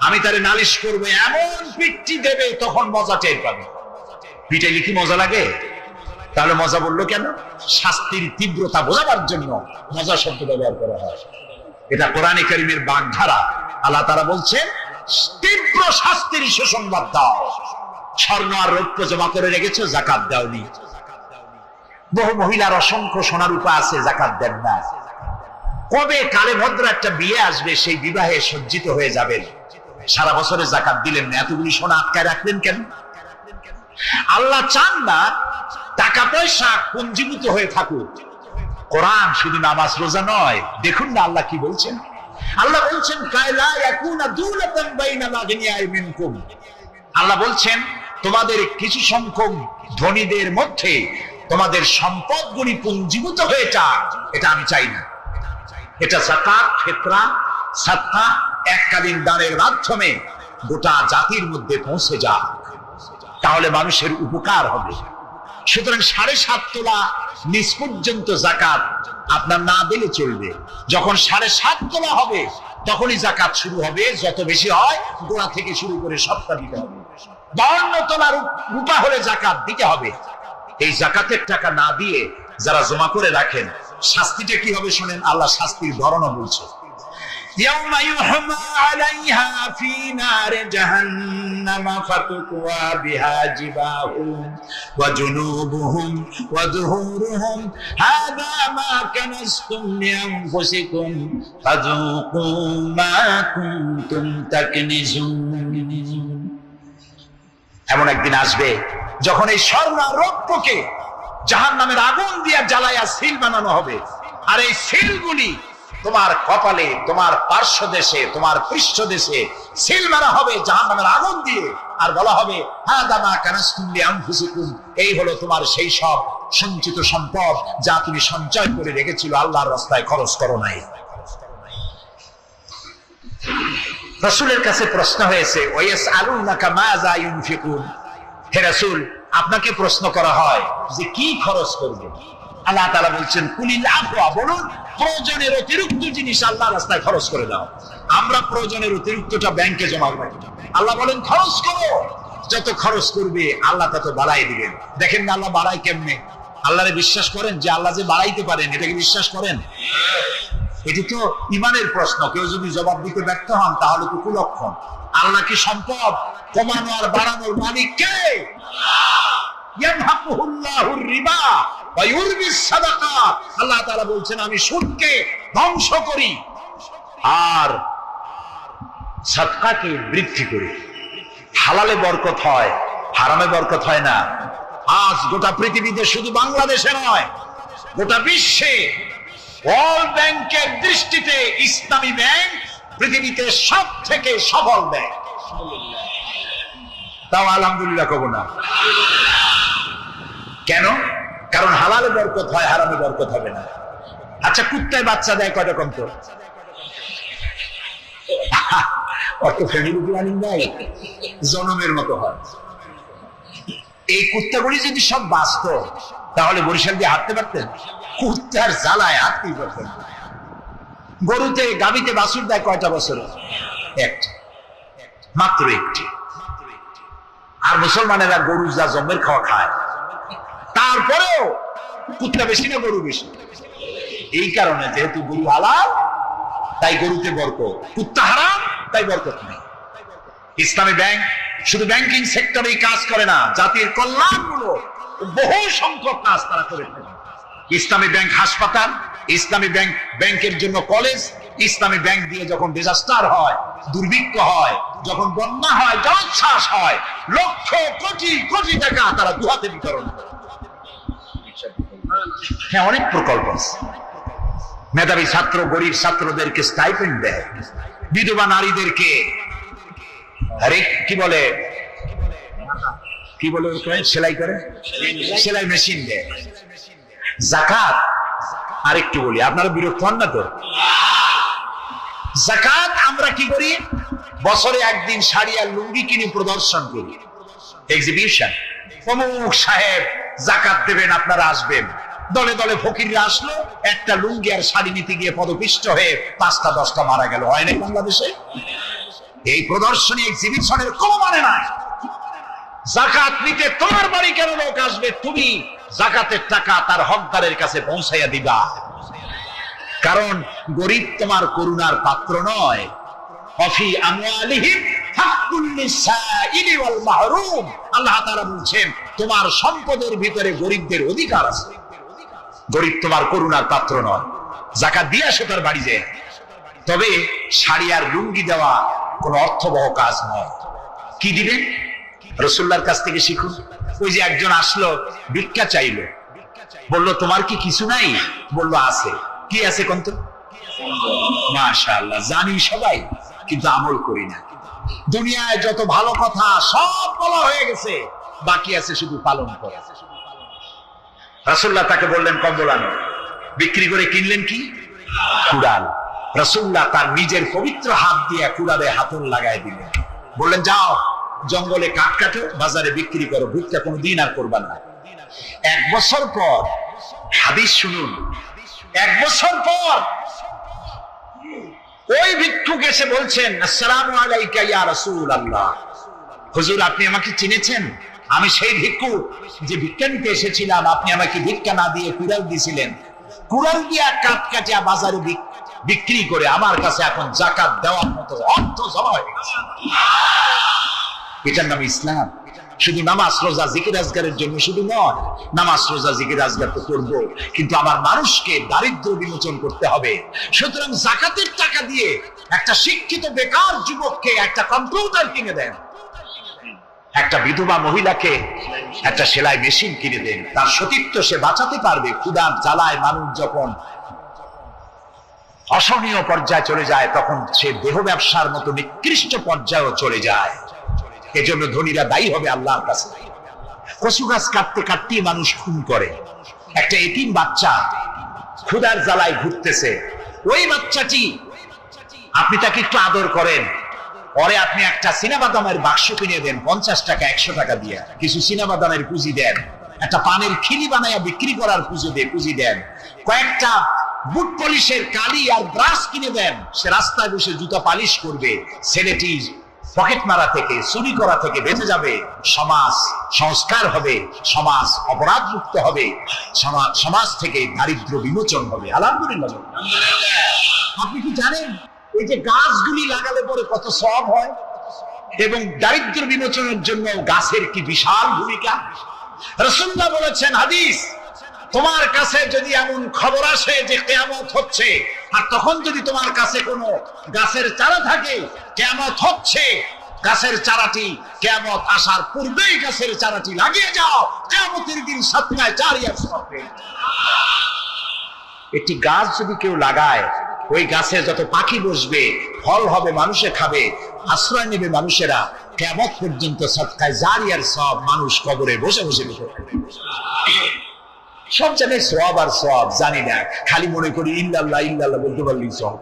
আমি তারে নালিশ করবো, এমন পিঠটি দেবে তখন মজা টের পাবে। পিটাইলে কি মজা লাগে? তাহলে মজা বললো কেন? শাস্তির তীব্রতা বোঝাবার জন্য মজা শব্দ ব্যবহার করা হয়। এটা কোরআনে কারীমের বাগধারা। আল্লাহ তাআলা বলছেন, তীব্র শাস্তির সুসংবাদ দাও। স্বর্ণ আর রৌপ্য জমা করে রেখেছো, যাকাত দাওনি। বহু মহিলার অসংখ্য সোনা রূপা আছে, যাকাত দেন না। কবে কালে ভদ্র একটা বিয়ে আসবে, সেই বিবাহে সজ্জিত হয়ে যাবেন, সারা বছরে যাকাত দিলেন না, এতগুলি সোনা আটকায় রাখলেন কেন? আল্লাহ চান না টাকা পয়সা পুঞ্জীভূত হয়ে থাকুক। কোরআন শুধু নামাজ রোজা নয়, দেখুন না আল্লাহ কি বলছেন। আল্লাহ বলছেন, কায়লা ইয়াকুনা দুলাতান বাইনাল আগনিয়াই মিনকুম। আল্লাহ বলছেন, তোমাদের কিছু সংখ্যক ধনীদের মধ্যে তোমাদের সম্পদগুলি পুঞ্জীভূত হয়ে যাক, এটা আমি চাই না। এটা যাকাত, ফিতরা, সাদকা, এককালীন দানের মাধ্যমে গোটা জাতির মধ্যে পৌঁছে যাক, তাহলে মানুষের উপকার হবে। সুতরাং 7.5 তোলা নিচ পর্যন্ত যাকাত আপনার না দিলে চলবে। যখন 7.5 তোলা হবে তখনই যাকাত শুরু হবে। যত বেশি হয় গোড়া থেকে শুরু করে সবটা দিতে হবে। 52 তোলা রূপা হলে যাকাত দিতে হবে। এই যাকাতের টাকা না দিয়ে যারা জমা করে রাখেন, শাস্তিটা কি হবে শোনেন। আল্লাহ শাস্তির ধরনও বলছে, يوم يحمى عليها في نار جهنم فتكوى بها جباههم وجنوبهم وظهورهم هذا ما كنزتم لأنفسكم فذوقوا ما كنتم تكنزون। এমন একদিন আসবে যখন এই স্বর্ণ আর রৌপ্যকে জাহান্নামের আগুন দিয়ে জ্বালায়া সিল বানানো হবে, আর এই সিলগুলি তোমার কপালে, তোমার পার্শ্ব দেশে, তোমার পৃষ্ঠ দেশে সিল মারা হবে জাহান্নামের আগুন দিয়ে, আর বলা হবে, হাদা মা কানাসতুম লিআনফুসিকুম, এই হলো তোমার সেই সব সঞ্চিত সম্পদ যা তুমি সঞ্চয় করে রেখেছিল, আল্লাহর রাস্তায় খরচ করো নাই। রাসূলের কাছে প্রশ্ন হয়েছে, ওয়ায়াসআলুনাকা মাযা ইউনফিকুন, হে রাসূল, আপনাকে প্রশ্ন করা হয় যে কি খরচ করবে। আল্লাহ তাআলা বলছেন, কুলিল আফওয়া, বলুন প্রয়োজনের অতিরিক্ত জিনিস আল্লাহর রাস্তায় খরচ করে দাও। আমরা প্রয়োজনের অতিরিক্তটা ব্যাংকে জমা রাখি। আল্লাহ বলেন খরচ করো, যত খরচ করবে আল্লাহ তত বাড়াই দিবেন। দেখেন না আল্লাহ বাড়াই কেমনে। আল্লাহরে বিশ্বাস করেন যে আল্লাহ যে বাড়াইতে পারেন, এটাকে বিশ্বাস করেন? এটি তো ইমানের প্রশ্ন। কেউ যদি জবাব দিতে ব্যর্থ হন তাহলে তো কুলক্ষণ। আল্লাহ কি সম্পদ কমানো আর বাড়ানোর মালিক কে? ইয়ামহাকুল্লাহুর রিবা ওয়া ইউরবিস সাদাকাত। আল্লাহ তাআলা বলছেন, আমি সুদকে ধ্বংস করি আর সাদকাকে বৃদ্ধি করি। হালালে বরকত হয়, হারামে বরকত হয় না। আজ গোটা পৃথিবীতে, শুধু বাংলাদেশে নয়, গোটা বিশ্বে ওয়ার্ল্ড ব্যাংকের দৃষ্টিতে ইসলামী ব্যাংক পৃথিবীতে সব থেকে সফল ব্যাংক। তাও আলহামদুলিল্লাহ কব না। কেন? কারণ হালালে বরকত হয়, হারামে বরকত হবে না। আচ্ছা, কুত্তায় বাচ্চা দেয় কয়টা কম তো? অত ফ্যামিলি প্ল্যানিং নাই, জনমের মতো হয়। এই কুত্তাগুলি যদি সব বাঁচত তাহলে বরিশাল দিয়ে হাঁটতে পারতেন? কুত্তার জ্বালায় হাঁটতেই পারতেন। গরুতে গাভীতে বাছুর দেয় কয়টা বছর? একটা, মাত্র একটি। আর মুসলমানেরা গরু যা জমের খাওয়া খায়, তারপরেও কুত্তা বেশি না গরু বেশি? এই কারণে যেহেতু গরু হালাল তাই গরুতে বরকত, কুত্তা হারাম তাই বরকত নেই। ইসলামী ব্যাংক শুধু ব্যাংকিং সেক্টরেই কাজ করে না, জাতির কল্যাণমূলক বহু সংখ্যক কাজ তারা করে থাকে। ইসলামী ব্যাংক হাসপাতাল, ইসলামী ব্যাংক ব্যাংকের জন্য কলেজ, ইসলামী ব্যাংক দিয়ে যখন ডিজাস্টার হয়, দুর্ভিক্ষ হয়, যখন বন্যা হয়, জলোচ্ছ্বাস হয়, লক্ষ কোটি কোটি টাকা তারা দুহাতে বিতরণ করে। হ্যাঁ, অনেক প্রকল্প আছে। মেধাবী ছাত্র, গরিব ছাত্রদেরকে স্টাইপেন্ড দেয়, বিধবা নারীদেরকে কি বলে সেলাই করে, সেলাই মেশিন দেয়। যাকাত আরেকটু বলি, আপনারা বিরক্ত হন না তো? যাকাত আমরা কি করি? বছরে একদিন শাড়ি আর লুঙ্গি কিনে প্রদর্শন করি, এক্সিবিশন। অমুক সাহেব যাকাত দেবেন, আপনারা আসবেন। দলে দলে ফকিররা আসলো, একটা লুঙ্গি আর শাড়ি নিতে গিয়ে পদপিষ্ট হয়ে 5টা 10টা মারা গেল। হয় না বাংলাদেশে? এই প্রদর্শনী এক্সিবিশনের কোনো মানে নাই। যাকাত নিতে তোমার বাড়ি কেন লোক আসবে? তুমি যাকাতের টাকা তার হকদারের কাছে পৌঁছাইয়া দিবা। কারণ গরিব তোমার করুণার পাত্র নয়। অফি আমওয়ালিহিম হাক্কুল লিসাইলি ওয়াল মাহরুম, আল্লাহ তাআলা বলছেন তোমার সম্পদের ভিতরে গরিবদের অধিকার আছে। গরিব তোমার করুণার পাত্র নয়। যাকাত দিয়ে আসো তার বাড়ি যায়। তবে শাড়ি আর লুঙ্গি দেওয়া কোন অর্থবহ কাজ নয়। কি দিবেন? রাসূলুল্লাহর কাছ থেকে শিখুন। ওই যে একজন আসলো, ভিক্ষা চাইলো, বললো তোমার কি কিছু নাই? বললো আছে। কি আছে কোন তো? মাশাআল্লাহ, জানি সবাই, কিন্তু আমল করি না। দুনিয়ায় যত ভালো কথা সব বলা হয়ে গেছে, বাকি আছে শুধু পালন করা। রাসূলুল্লাহ তাকে বললেন কম্বল আনো। বিক্রি করে কিনলেন কি? কুড়াল। রাসূলুল্লাহ তার নিজের পবিত্র হাত দিয়ে কুড়ালে হাতল লাগাই দিলেন। বললেন যাও জঙ্গলে কাঠ কাটো, বাজারে বিক্রি করো, ভিক্ষা কোনোদিন আর করবা না। 1 বছর পর, হাদিস শুনুন, 1 বছর পর ওই ভিক্ষুক এসে বলছেন আসসালামু আলাইকা ইয়া রাসূলুল্লাহ। হুজুর, আপনি আমাকে চিনেছেন? আমি সেই ভিক্ষুক যে ভিক্ষা নিতে এসেছিলাম। আপনি আমাকে ভিক্ষা না দিয়ে কুড়াল দিয়েছিলেন। কুড়াল দিয়া কাঠ কাটিয়া বাজারে বিক্রি করে আমার কাছে এখন যাকাত দেওয়ার মতো অর্থ জমা হয়ে গেছে। এটার নাম ইসলাম। শুধু নামাজ রোজা জিকির আজগারের জন্য শুধু নয়, নামাজ রোজা জিকির আজগার তো করবো, কিন্তু আমার মানুষকে দারিদ্র বিমোচন করতে হবে। সুতরাং যাকাতের টাকা দিয়ে একটা শিক্ষিত বেকার যুবককে একটা কম্পিউটার কিনে দেন, একটা বিধবা মহিলাকে একটা সেলাই মেশিন কিনে দেন। তার সতীত্ব সে বাঁচাতে পারবে। ক্ষুধার জ্বালায় মানুষ যখন অসহনীয় পর্যায়ে চলে যায়, তখন সে দেহ ব্যবসার মতো নিকৃষ্ট পর্যায়েও চলে যায়। এজন্য ধনীরা দায়ী হবে আল্লাহর কাছে। কচু গাছ কাটতে কাটতে মানুষ খুন করে। একটা এতিম বাচ্চা ক্ষুধার জ্বালায় ঘুরতেছে, ওই বাচ্চাটি আপনি তাকে একটু আদর করেন, পরে আপনি একটা চীনাবাদামের বাক্স কিনে দেন 50 টাকা 100 টাকা দিয়ে, কিছু চীনাবাদামের পুঁজি দেন, একটা পানের খিলি বানাইয়া বিক্রি করার পুঁজি দেন, কয়েকটা বুট পলিশের কালি আর ব্রাশ কিনে দেন, সে রাস্তায় বসে জুতা পালিশ করবে। ছেলেটি পকেট মারা থেকে, চুরি করা থেকে বেঁচে যাবে। সমাজ সংস্কার হবে, সমাজ অপরাধ মুক্ত হবে, সমাজ থেকে দারিদ্র বিমোচন হবে। আলহামদুলিল্লাহ। আপনি কি জানেন এই যে গাছগুলি লাগালে পরে কত সওয়াব হয়? এবং দারিদ্র বিমোচনের জন্য গাছের কি বিশাল ভূমিকা। রাসূলুল্লাহ বলেছেন হাদিস, তোমার কাছে যদি এমন খবর আসে যে কিয়ামত হচ্ছে, আর তখন যদি তোমার কাছে কোনো গাছের চারা থাকে, কিয়ামত হচ্ছে, গাছের চারাটি কিয়ামত আসার পূর্বেই গাছের চারাটি লাগিয়ে যাও, কিয়ামতের দিন সাতটায় চারিয়া হবে। একটি গাছ যদি কেউ লাগায়, ওই গাছে যত পাখি বসবে, ফল হবে, মানুষে খাবে, আশ্রয় নেবে মানুষেরা, কিয়ামত পর্যন্ত সদকায়ে জারিয়ার সব মানুষ কবরে বসে বসে করবে। সব জানে সওয়াব আর সওয়াব জানি না, খালি মনে করি ইল্লাল্লাহ ইল্লাল্লাহ বলতে পারলেই সওয়াব।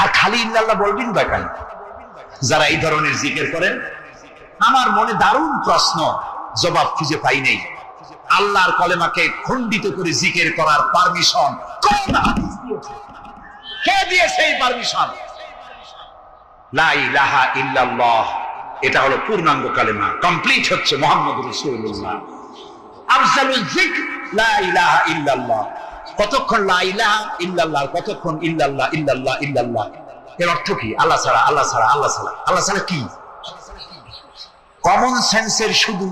আর খালি ইল্লাল্লাহ বলবেন বা কেন? যারা এই ধরনের জিকির করেন, আমার মনে দারুণ প্রশ্ন, জবাব খুঁজে পাই নাই। আল্লাহর কলেমাকে খণ্ডিত করে জিকির করার পারমিশন কোন হাদিস দিয়েছে? কে দিয়েছে এই পারমিশন? লা ইলাহা ইল্লাল্লাহ, এটা হলো পূর্ণাঙ্গ কালেমা, কমপ্লিট হচ্ছে মুহাম্মদুর রাসূলুল্লাহ। আফজালুল যিকর লা ইলাহা ইল্লাল্লাহ। কতক্ষণ লা ইলাহা ইল্লাল্লাহ, কতক্ষণ ইল্লাল্লাহ ইল্লাল্লাহ ইল্লাল্লাহ। এর অর্থ কি? আল্লাহ ছাড়া, আল্লাহ ছাড়া, আল্লাহ ছাড়া। আল্লাহ ছাড়া কি? কমন সেন্সের শুধু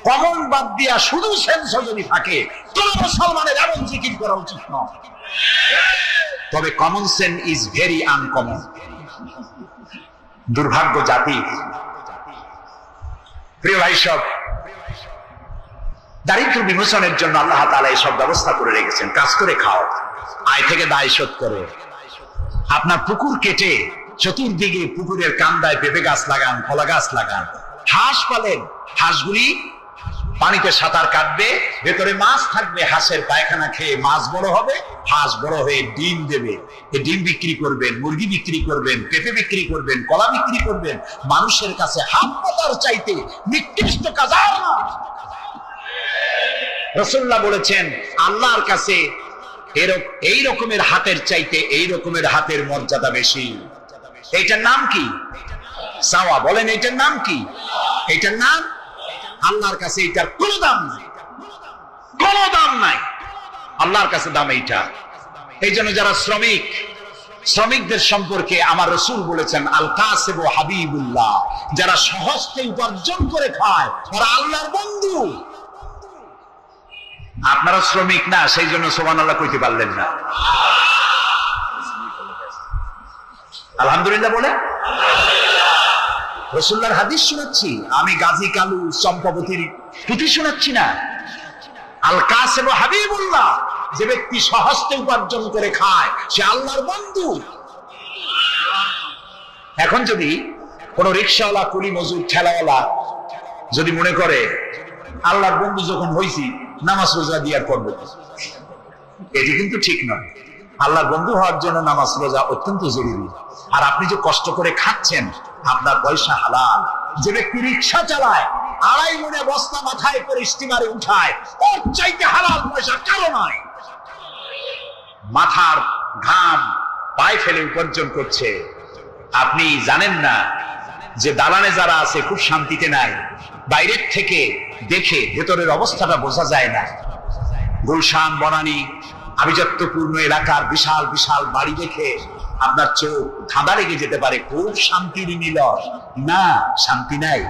কমন বাদ দিয়া শুধু সেন্স যদি থাকে, কোন মুসলমানের এমন জিকির করা উচিত নয়। তবে common sense is very uncommon. দুর্ভাগ্য জাতি। প্রিয় ভাই, সব দারিদ্র বিমোচনের জন্য আল্লাহ তাআলা এসব ব্যবস্থা করে রেখেছেন। কাজ করে খাও, আয় থেকে দায় শোধ করো। আপনার পুকুর কেটে চতুর্দিকে পুকুরের কান্দায় পেঁপে গাছ লাগান, কলা গাছ লাগান। হাঁস পালেন, হাঁসগুলি পানিতে সাঁতার কাটবে, ভেতরে মাছ থাকবে। হাঁসের পায়খানা খেয়ে মাছ বড় হবে, হাঁস বড় হয়ে ডিম দেবে। এই ডিম বিক্রি করবেন, মুরগি বিক্রি করবেন, পেঁপে বিক্রি করবেন, কলা বিক্রি করবেন। মানুষের কাছে হাত পাতার চাইতে নিকৃষ্ট কাজ আর না। রাসূলুল্লাহ বলেছেন, আল্লাহর কাছে এই রকমের হাতের চাইতে এই রকমের হাতের মর্যাদা বেশি। এইটার নাম কি? সাওয়া। বলেন, এইটার নাম কি? এইটার নাম আল্লাহর কাছে এটার কোনো দাম নাই, কোনো দাম নাই। আল্লাহর কাছে দাম এইটা। এই জন্য যারা শ্রমিকদের সম্পর্কে আমার রাসূল বলেছেন, আল কাসিব হাবিবুল্লাহ, যারা সহজে উপার্জন করে খায় ওরা আল্লাহর বন্ধু। আপনারা শ্রমিক না, সেই জন্য সুবহানাল্লাহ কইতে পারলেন না। আলহামদুলিল্লাহ বলে রাসূলুল্লাহর হাদিস শোনাচ্ছি, আমি গাজী কালু চম্পাবতীর পুঁথি শোনাচ্ছি না। আল কাসিব হাবিবুল্লাহ, যে ব্যক্তি সহজে উপার্জন করে খায় সে আল্লাহর বন্ধু। এখন যদি কোন রিকশাওয়ালা, কুলি মজুর, ঠেলাওয়ালা যদি মনে করে আল্লাহর বন্ধু যখন হইছি নামাজ রোজা দিয়ে করবো, এটি কিন্তু ঠিক নয়। আল্লাহর বন্ধু হওয়ার জন্য নামাজ রোজা অত্যন্ত জরুরি। আর আপনি যে কষ্ট করে খাচ্ছেন, আপনার পয়সা হালাল। যে ব্যক্তি রিকশা চালায়, 2.5 মনে বস্তা মাথায় করে স্টিমারে উঠায়, ওর চাইতে হালাল পয়সা কারো নয়। মাথার ঘাম পায়ে ফেলে উপার্জন করছে। আপনি জানেন না যে দালানে যারা আছে খুব শান্তিতে নাই। বাইরের থেকে দেখে ভেতরের অবস্থাটা বোঝা যায় না। গুলশান, বনানী, আভিজাত্যপূর্ণ এলাকার বিশাল বিশাল বাড়ি দেখে আপনার চোখ ধাঁধা লেগে যেতে পারে, খুব শান্তির মিলন। না, শান্তি নাই।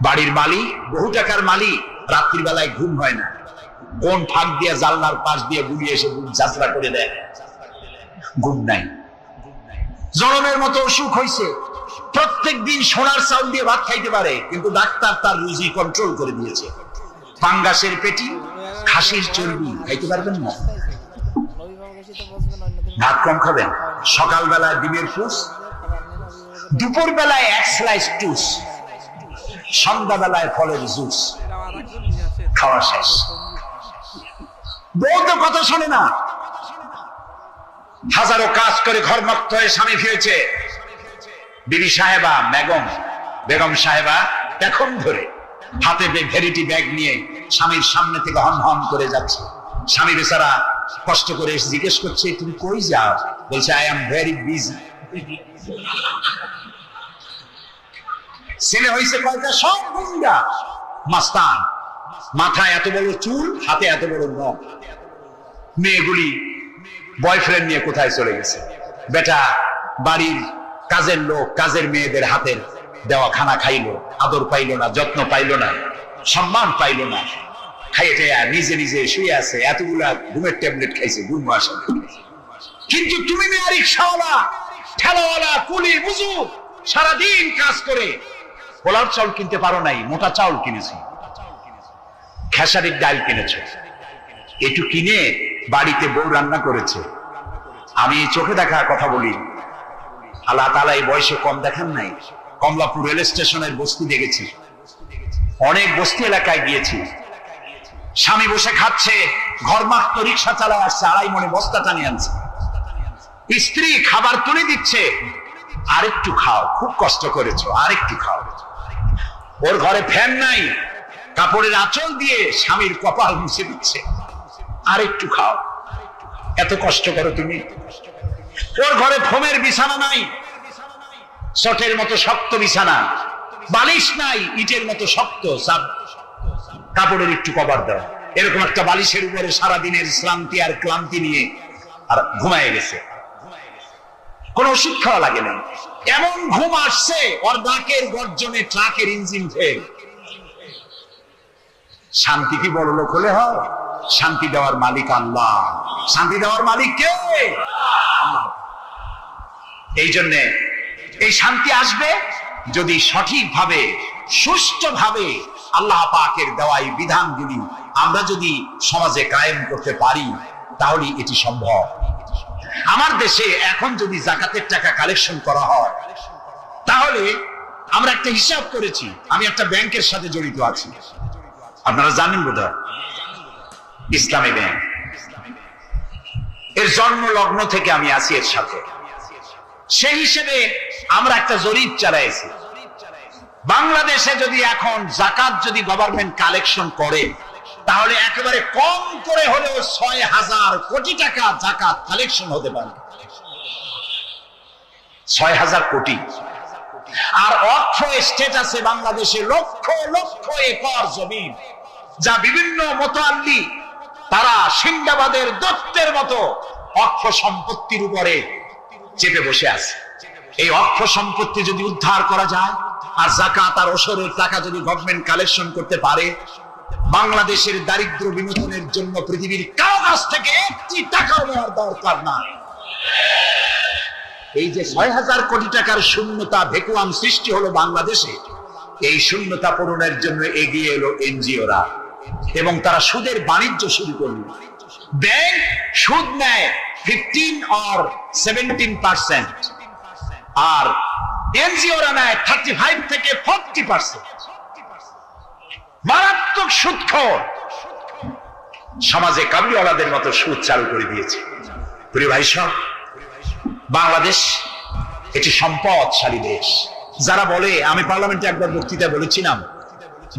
বাড়ির মালিক, বহু টাকার মালিক, রাত্রির বেলায় ঘুম হয় না। কোন ফাঁক দিয়ে জানলার পাশ দিয়ে গুলিয়ে এসে ঘুম যাত্রা করে দেয়, ঘুম নাই। জনমের মতো অসুখ হয়েছে, প্রত্যেক দিন সোনার চাউল দিয়ে ভাত খাইতে পারে, কিন্তু ডাক্তার তার রুজি কন্ট্রোল করে দিয়েছে। পাঙ্গাসের পেটি, খাসির চর্বি খাইতে পারবেন না, ভাত কম খাবেন। সকালবেলায় ডিমের টুস, দুপুর বেলায় 1 স্লাইস টুস, সন্ধ্যাবেলায় ফলের জুস, খাওয়া শেষ। বউ তো কথা শোনে না। হাজারো কাজ করে ঘরমুক্ত হয়ে স্বামী ফিরেছে। বিবি সাহেবা, বেগম সাহেবা এখন ধরে হাতে ভ্যানিটি ব্যাগ নিয়ে স্বামীর সামনে থেকে হন হন করে যাচ্ছে। স্বামী বেচারা কষ্ট করে এসে জিজ্ঞেস করছে, তুমি কই যাও? বলছে, আই এম ভেরি বিজি। ছেলে হয়েছে কয়টা? সব গুন্ডা, মাস্তান। মাথায় এত বড় চুল, হাতে এত বড় নখ। মেয়েগুলি বয়ফ্রেন্ড নিয়ে কোথায় চলে গেছে। বেটা বাড়ির কাজের লোক, কাজের মেয়েদের হাতের দেওয়া খানা খাইলো, আদর পাইলো না, যত্ন পাইলো না, সম্মান পাইলো না। খাইতে নিজে নিজে শুয়ে আছে, এতগুলা ঘুমের ট্যাবলেট খাইছে, ঘুম আসে। কিন্তু তুমি মেয়ে রিকশাওয়ালা, ঠেলাওয়ালা, কুলি মজুর, সারাদিন কাজ করে পোলার চাউল কিনতে পারো নাই, মোটা চাউল কিনেছো, খেসারির ডাল কিনেছো। একটু কিনে বাড়িতে বউ রান্না করেছে। আমি চোখে দেখা কথা বলি, আল্লাহ তাআলা এই বয়সে কম দেখান নাই। কমলাপুর রেল স্টেশনের বস্তি দেখেছি, অনেক বস্তি এলাকায় গিয়েছি। স্বামী বসে খাচ্ছে, ঘরমাক্ত রিক্সা চালায় আসছে, 2.5 মণে বস্তা টানিয়ে আনছে। স্ত্রী খাবার তুলে দিচ্ছে, আরেকটু খাও, খুব কষ্ট করেছো, আরেকটু খাও। ওর ঘরে ফ্যান নাই, কাপড়ের আঁচল দিয়ে স্বামীর কপাল মুছে দিচ্ছে, আরেকটু খাও, এত কষ্ট করো তুমি। ওর ঘরে ফোমের বিছানা নাই, চটের মতো শক্ত বিছানা, বালিশ নাই, ইটের মতো শক্ত, কাপড়ের একটু কভার দাও। এরকম একটা বালিশের উপরে সারাদিনের শ্রান্তি আর ক্লান্তি নিয়ে আর ঘুমায় গেছে, কোন ওষুধ খাওয়া লাগে না। এমন ঘুম আসছে, ওর ডাকের গর্জনে ট্রাকের ইঞ্জিন ফেল। শান্তি কি বড় লোক হলে হয়? শান্তি দেওয়ার মালিক আল্লাহ। শান্তি দেওয়ার মালিক কে? এই জন্য এই শান্তি আসবে যদি সঠিকভাবে, সুষ্ঠুভাবে আল্লাহ পাকের দেওয়া এই বিধানগুলি আমরা যদি সমাজে কায়েম করতে পারি, তাহলে এটি সম্ভব। আমার দেশে এখন যদি জাকাতের টাকা কালেকশন করা হয়, তাহলে আমরা একটা হিসাব করেছি, আমি একটা ব্যাংকের সাথে জড়িত আছি, আপনারা জানেন বোধহয়, ইসলামী ব্যাংক। এর জন্ম লগ্ন থেকে আমি আছি এর সাথে। সেই হিসেবে আমরা একটা জরিপ চালাইছি, বাংলাদেশে যদি এখন জাকাত যদি গভর্নমেন্ট কালেকশন করে, তাহলে একেবারে কম করে হলেও 6,000 কোটি টাকা জাকাত কালেকশন হতে পারে। 6,000 কোটি। আর অক্ষ স্টেট আছে বাংলাদেশে, লক্ষ লক্ষ একর জমিন, যা বিভিন্ন মোতাল্লি তারা সিন্দাবাদের দত্তের মতো অক্ষ সম্পত্তির উপরে চেপে বসে আছে। এই অক্ষ সম্পত্তি যদি উদ্ধার করা যায়, আর জাকাত আর ওসরের টাকা যদি গভর্নমেন্ট কালেকশন করতে পারে, বাংলাদেশের দারিদ্র বিমোচনের জন্য পৃথিবীর কারো কাছ থেকে একটি টাকাও নেওয়ার দরকার নাই। এই যে 6,000 কোটি টাকার শূন্যতা, ভ্যাকুয়াম সৃষ্টি হলো বাংলাদেশে, এই শূন্যতা পূরণের জন্য এগিয়ে এলো এনজিওরা, এবং তারা সুদের বাণিজ্য শুরু করলো। ব্যাংক সুদ নেয় 15 or 17%, আর এনজিওরা নেয় 35 থেকে 40%। মারাত্মক সুদখোর। সমাজে কাবলিওয়ালাদের মতো সুদ চালু করে দিয়েছে। প্রিয় ভাই সব, বাংলাদেশ এটি সম্পদশালী দেশ। যারা বলে, আমি পার্লামেন্টে একবার বক্তৃতায় বলেছিলাম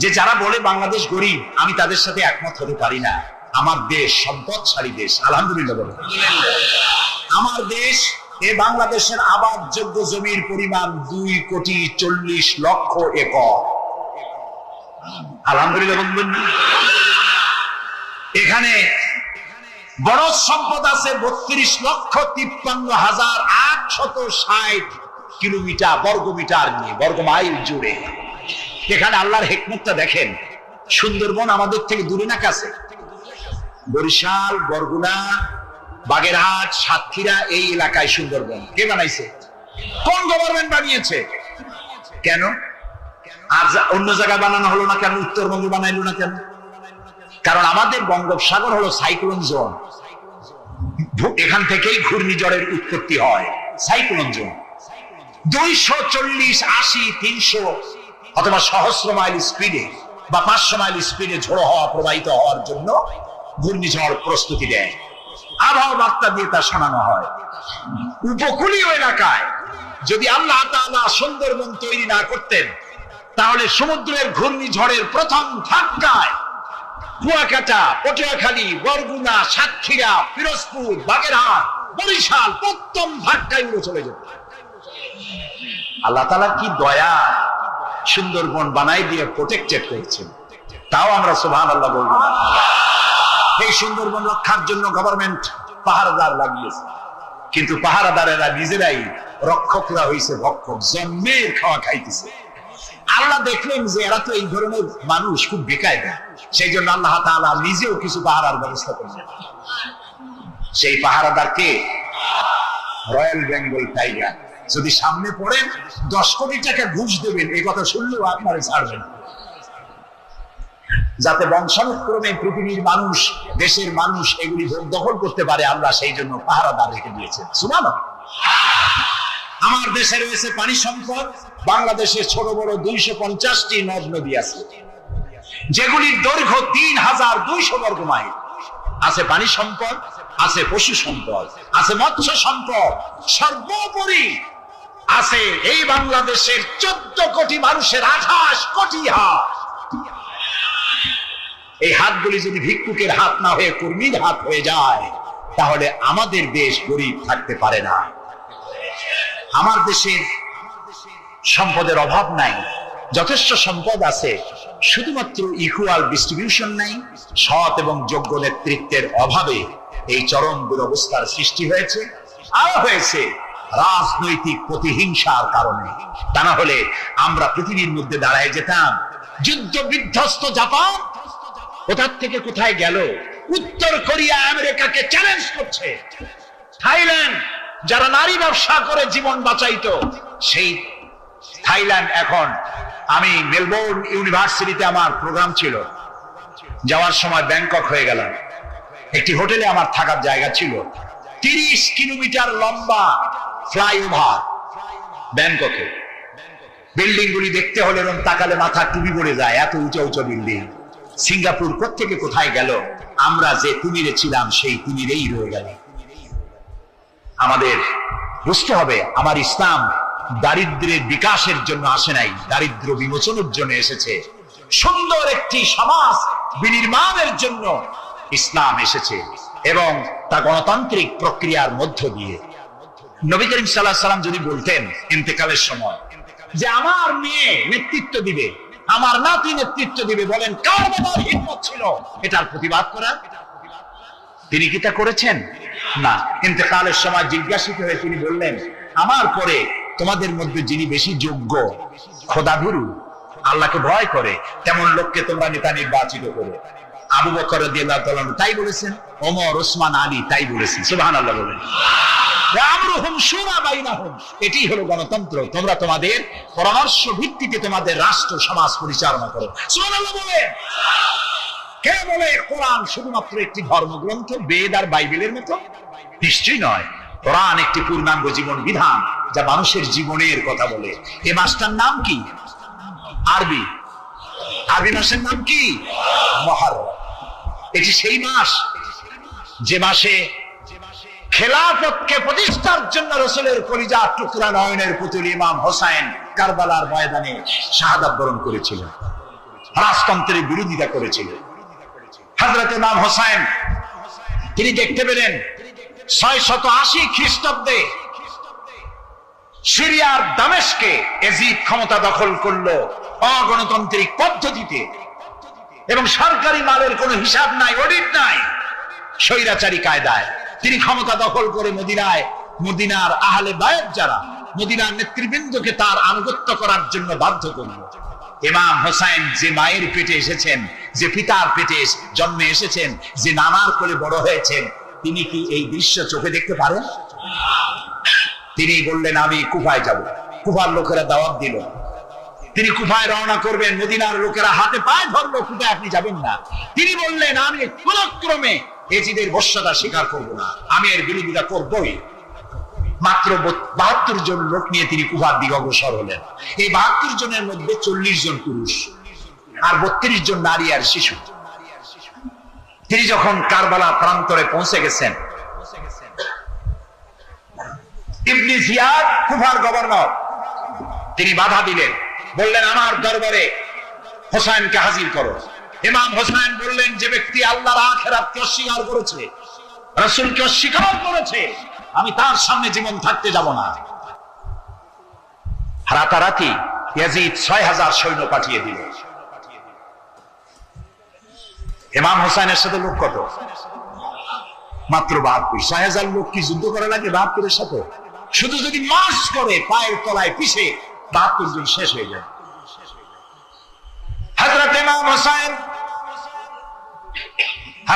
যে যারা বলে বাংলাদেশ গরিব, আমি তাদের সাথে একমত হতে পারি না। আমার দেশ সম্পদশালী দেশ, আলহামদুলিল্লাহ বলে। আমার দেশ, এ বাংলাদেশের আবাদযোগ্য জমির পরিমাণ 2,40,00,000 একর। আলহামদুলিল্লাহ বলবেন। এখানে বড় সম্পদ আছে 32,53,860 কিলোমিটার বর্গমিটার নিয়ে, বর্গমাইল জুড়ে। এখানে আল্লাহর হিকমতটা দেখেন। সুন্দরবন আমাদের থেকে দূরে না কাছে? বরিশাল, বরগুনা, বাগেরহাট, সাতক্ষীরা, এই এলাকায় সুন্দরবন কে বানাইছে? কোন গভর্নমেন্ট বানিয়েছে? কেন? আর অন্য জায়গায় বানানো হলো না কেন? উত্তরবঙ্গে বানাইলো না কেন? কারণ আমাদের বঙ্গোপসাগর হলো সাইক্লোন জোন, এখান থেকেই ঘূর্ণিঝড়ের উৎপত্তি হয়। সাইক্লোন জোন 240, 80, 300 অথবা সহস্র মাইল স্পিডে বা 500 মাইল স্পিডে ঝোড়ো হওয়া প্রবাহিত হওয়ার জন্য ঘূর্ণিঝড় প্রস্তুতি দেয়। আবহাওয়া বার্তা দিয়ে তা শোনানো হয়। উপকূলীয় এলাকায় যদি আল্লাহ তাআলা সুন্দরবন তৈরি না করতেন, তাহলে সমুদ্রের ঘূর্ণিঝড়ের প্রথম ধাক্কায় কুয়াকাটা, পটুয়াখালী, বরগুনা, সাতক্ষীরা, পিরোজপুর, বাগেরহাট, বরিশাল প্রথম ধাক্কায় উড়ে চলে যেত। আল্লাহ তাআলা কি দয়া, সুন্দরবন বানাই দিয়ে প্রোটেক্টেড করেছেন। তাও আমরা সুবহানাল্লাহ বলবো। এই সুন্দরবন রক্ষার জন্য গভর্নমেন্ট পাহারাদার লাগিয়েছে, কিন্তু পাহারাদারেরা নিজেরাই রক্ষকরা হয়েছে ভক্ষক, জন্মের খাওয়া খাইতেছে। আল্লাহ দেখলেন যে এরা তো এই ধরনের মানুষ খুব বেকায়দা, সেই জন্য আল্লাহ তাআলা নিজেও কিছু পাহারার ব্যবস্থা করলেন। সেই পাহারাদারকে রয়্যাল বেঙ্গল টাইগার। যদি সামনে পড়েন 10 কোটি টাকা ঘুষ দেবেন, এই কথা শুনলেও আপনারা ছাড়বেন, যাতে বংশানুক্রমে পৃথিবীর মানুষ, দেশের মানুষ এগুলি দখল করতে পারে। আল্লাহ সেই জন্য পাহারাদার রেখে দিয়েছেন। সুবহানাল্লাহ। আমার দেশে রয়েছে পানি সম্পদ, বাংলাদেশে ছোট বড় 250টি নদ নদী আছে, যেগুলির দৈর্ঘ্য 3200 বর্গ মাইল। আছে পানি সম্পদ, আছে পশু সম্পদ, আছে মৎস্য সম্পদ, সর্বোপরি আছে এই বাংলাদেশের 14 কোটি মানুষের 28 কোটি হাত। এই হাতগুলি যদি ভিক্ষুকের হাত না হয়ে কর্মীর হাত হয়ে যায়, তাহলে আমাদের দেশ গরিব থাকতে পারে না। আমার দেশের সম্পদের অভাব নাই, যথেষ্ট সম্পদ আছে, শুধুমাত্র ইকুয়াল ডিস্ট্রিবিউশন নাই। সৎ এবং যোগ্য নেতৃত্বের অভাবে এই চরম দুরবস্থার সৃষ্টি হয়েছে, আর হয়েছে রাজনৈতিক প্রতিহিংসার কারণে। তা না হলে আমরা পৃথিবীর মধ্যে দাঁড়ায় যেতাম। যুদ্ধ বিধ্বস্ত জাপান কোথার থেকে কোথায় গেল, উত্তর কোরিয়া আমেরিকাকে চ্যালেঞ্জ করছে। থাইল্যান্ড যারা নারী ব্যবসা করে জীবন বাঁচাইতো, সেই থাইল্যান্ড এখন, আমি মেলবোর্ন ইউনিভার্সিটিতে আমার প্রোগ্রাম ছিল, যাওয়ার সময় ব্যাংকক হয়ে গেলাম। একটি হোটেলে আমার থাকার জায়গা ছিল। 30 কিলোমিটার লম্বা ফ্লাইওভার ব্যাংককে। বিল্ডিং গুলি দেখতে হলে এরকম তাকালে মাথা টুপি পড়ে যায়, এত উঁচু উঁচু বিল্ডিং। সিঙ্গাপুর কোত্থেকে কোথায় গেল, আমরা যে তিমিরে ছিলাম সেই তিমিরেই রয়ে গেল। আমাদের বুঝতে হবে, আমার ইসলাম দারিদ্র্যের বিকাশের জন্য আসে নাই, দারিদ্র বিমোচনের জন্য এসেছে। সুন্দর একটি সমাজ বিনির্মাণের জন্য ইসলাম এসেছে, এবং তা গণতান্ত্রিক প্রক্রিয়ার মধ্য দিয়ে। নবী করিম সাল্লাল্লাহু আলাইহি সাল্লাম যদি বলতেন ইন্তেকালের সময় যে আমার মেয়ে নেতৃত্ব দিবে, আমার নাতি নেতৃত্ব দিবে, বলেন কার বাবার হিম্মত ছিল এটার প্রতিবাদ করার? তিনি কি তা করেছেন? না। ইন্তেকালের সময় জিজ্ঞাসিত হয়ে তিনি বললেন, আমার পরে তোমাদের মধ্যে যিনি বেশি যোগ্য, খোদাভীরু, আল্লাহকে ভয় করে, তেমন লোককে তোমরা নেতা নির্বাচিত করো। আবু বকর রাদিয়াল্লাহু তাআলা তাই বলেছেন, ওমর, ওসমান, আলী তাই বলেছেন। সুবহানাল্লাহ বলেন। আমরুহুম শুরা বাইনাহুম, এটি হলো গণতন্ত্র। তোমরা তোমাদের পরামর্শ ভিত্তিতে তোমাদের রাষ্ট্র সমাজ পরিচালনা করো। সুবহানাল্লাহ বলেন। কে বলে কোরআন শুধুমাত্র একটি ধর্মগ্রন্থ, বেদ আর বাইবেলের মতো? নিশ্চয়ই নয়। কোরআন একটি পূর্ণাঙ্গ জীবন বিধান, যা মানুষের জীবনের কথা বলে। এই মাসটার নাম কি? আরবি। আরবি মাসের নাম কি? মুহররম। এটি সেই মাস যে মাসে খেলাফতকে প্রতিষ্ঠার জন্য রাসূলের কলিজার টুকরা নয়নের পুতুল ইমাম হোসেন কারবালার ময়দানে শাহাদাত বরণ করেছিলেন, রাজতন্ত্রের বিরোধিতা করেছিলেন। হযরত ইমাম হোসেন তিনি দেখতে পেলেন 680 খ্রিস্টাব্দে সিরিয়ার দামেস্কে এজিদ ক্ষমতা দখল করলো অগণতান্ত্রিক পদ্ধতিতে, এবং সরকারি মালের কোনো হিসাব নাই, অডিট নাই, স্বৈরাচারী কায়দায় তিনি ক্ষমতা দখল করে মদিনার আহলে বায়াত যারা, মদিনার নেতৃবৃন্দকে তার আনুগত্য করার জন্য বাধ্য করল। ইমাম হোসেন যে মায়ের পেটে এসেছেন, যে পিতার পেটে জন্মে এসেছেন, যে নানার কোলে বড় হয়েছেন, তিনি কি এই দৃশ্য চোখে দেখতে পারেন? তিনি বললেন, আমি কুফায় যাব। কুফার লোকেরা দাওয়াত দিল, তিনি কুফায় রওনা করবেন। মদিনার লোকেরা হাতে পায়ে ধরলো, কুফায় আপনি যাবেন না। তিনি বললেন, আমি কোনক্রমে এজিদের বশ্যতা স্বীকার করব না, আমি এর বিরোধিতা করবই। মাত্র 72 জন লোক নিয়ে তিনি কুফার দিকে অগ্রসর হলেন। এই 72 জনের মধ্যে 40 জন পুরুষ আর 32 জন নারী আর শিশু। তিনি যখন কারবালা প্রান্তরে পৌঁছে গেছেন, ইবনে জিয়াদ কুফার গভর্নর, তিনি বাধা দিলেন, বললেন, আমার দরবারে হোসেনকে হাজির করো। ইমাম হোসেন বললেন, যে ব্যক্তি আল্লাহর আখিরাতকে অস্বীকার করেছে, রাসূলকে অস্বীকার করেছে, আমি তার সামনে জীবন থাকতে যাব না। রাতারাতি ইয়াজিদ 6000 সৈন্য পাঠিয়ে দিল। ইমাম হোসেনের সাথে লোক কত? মাত্র 72। 6000 লোক কি যুদ্ধ করা লাগে 72 সাথে? শুধু যদি মার্চ করে পায়ের তলায় পিছে 72 জন শেষ হয়ে যায়। হযরত ইমাম হোসেন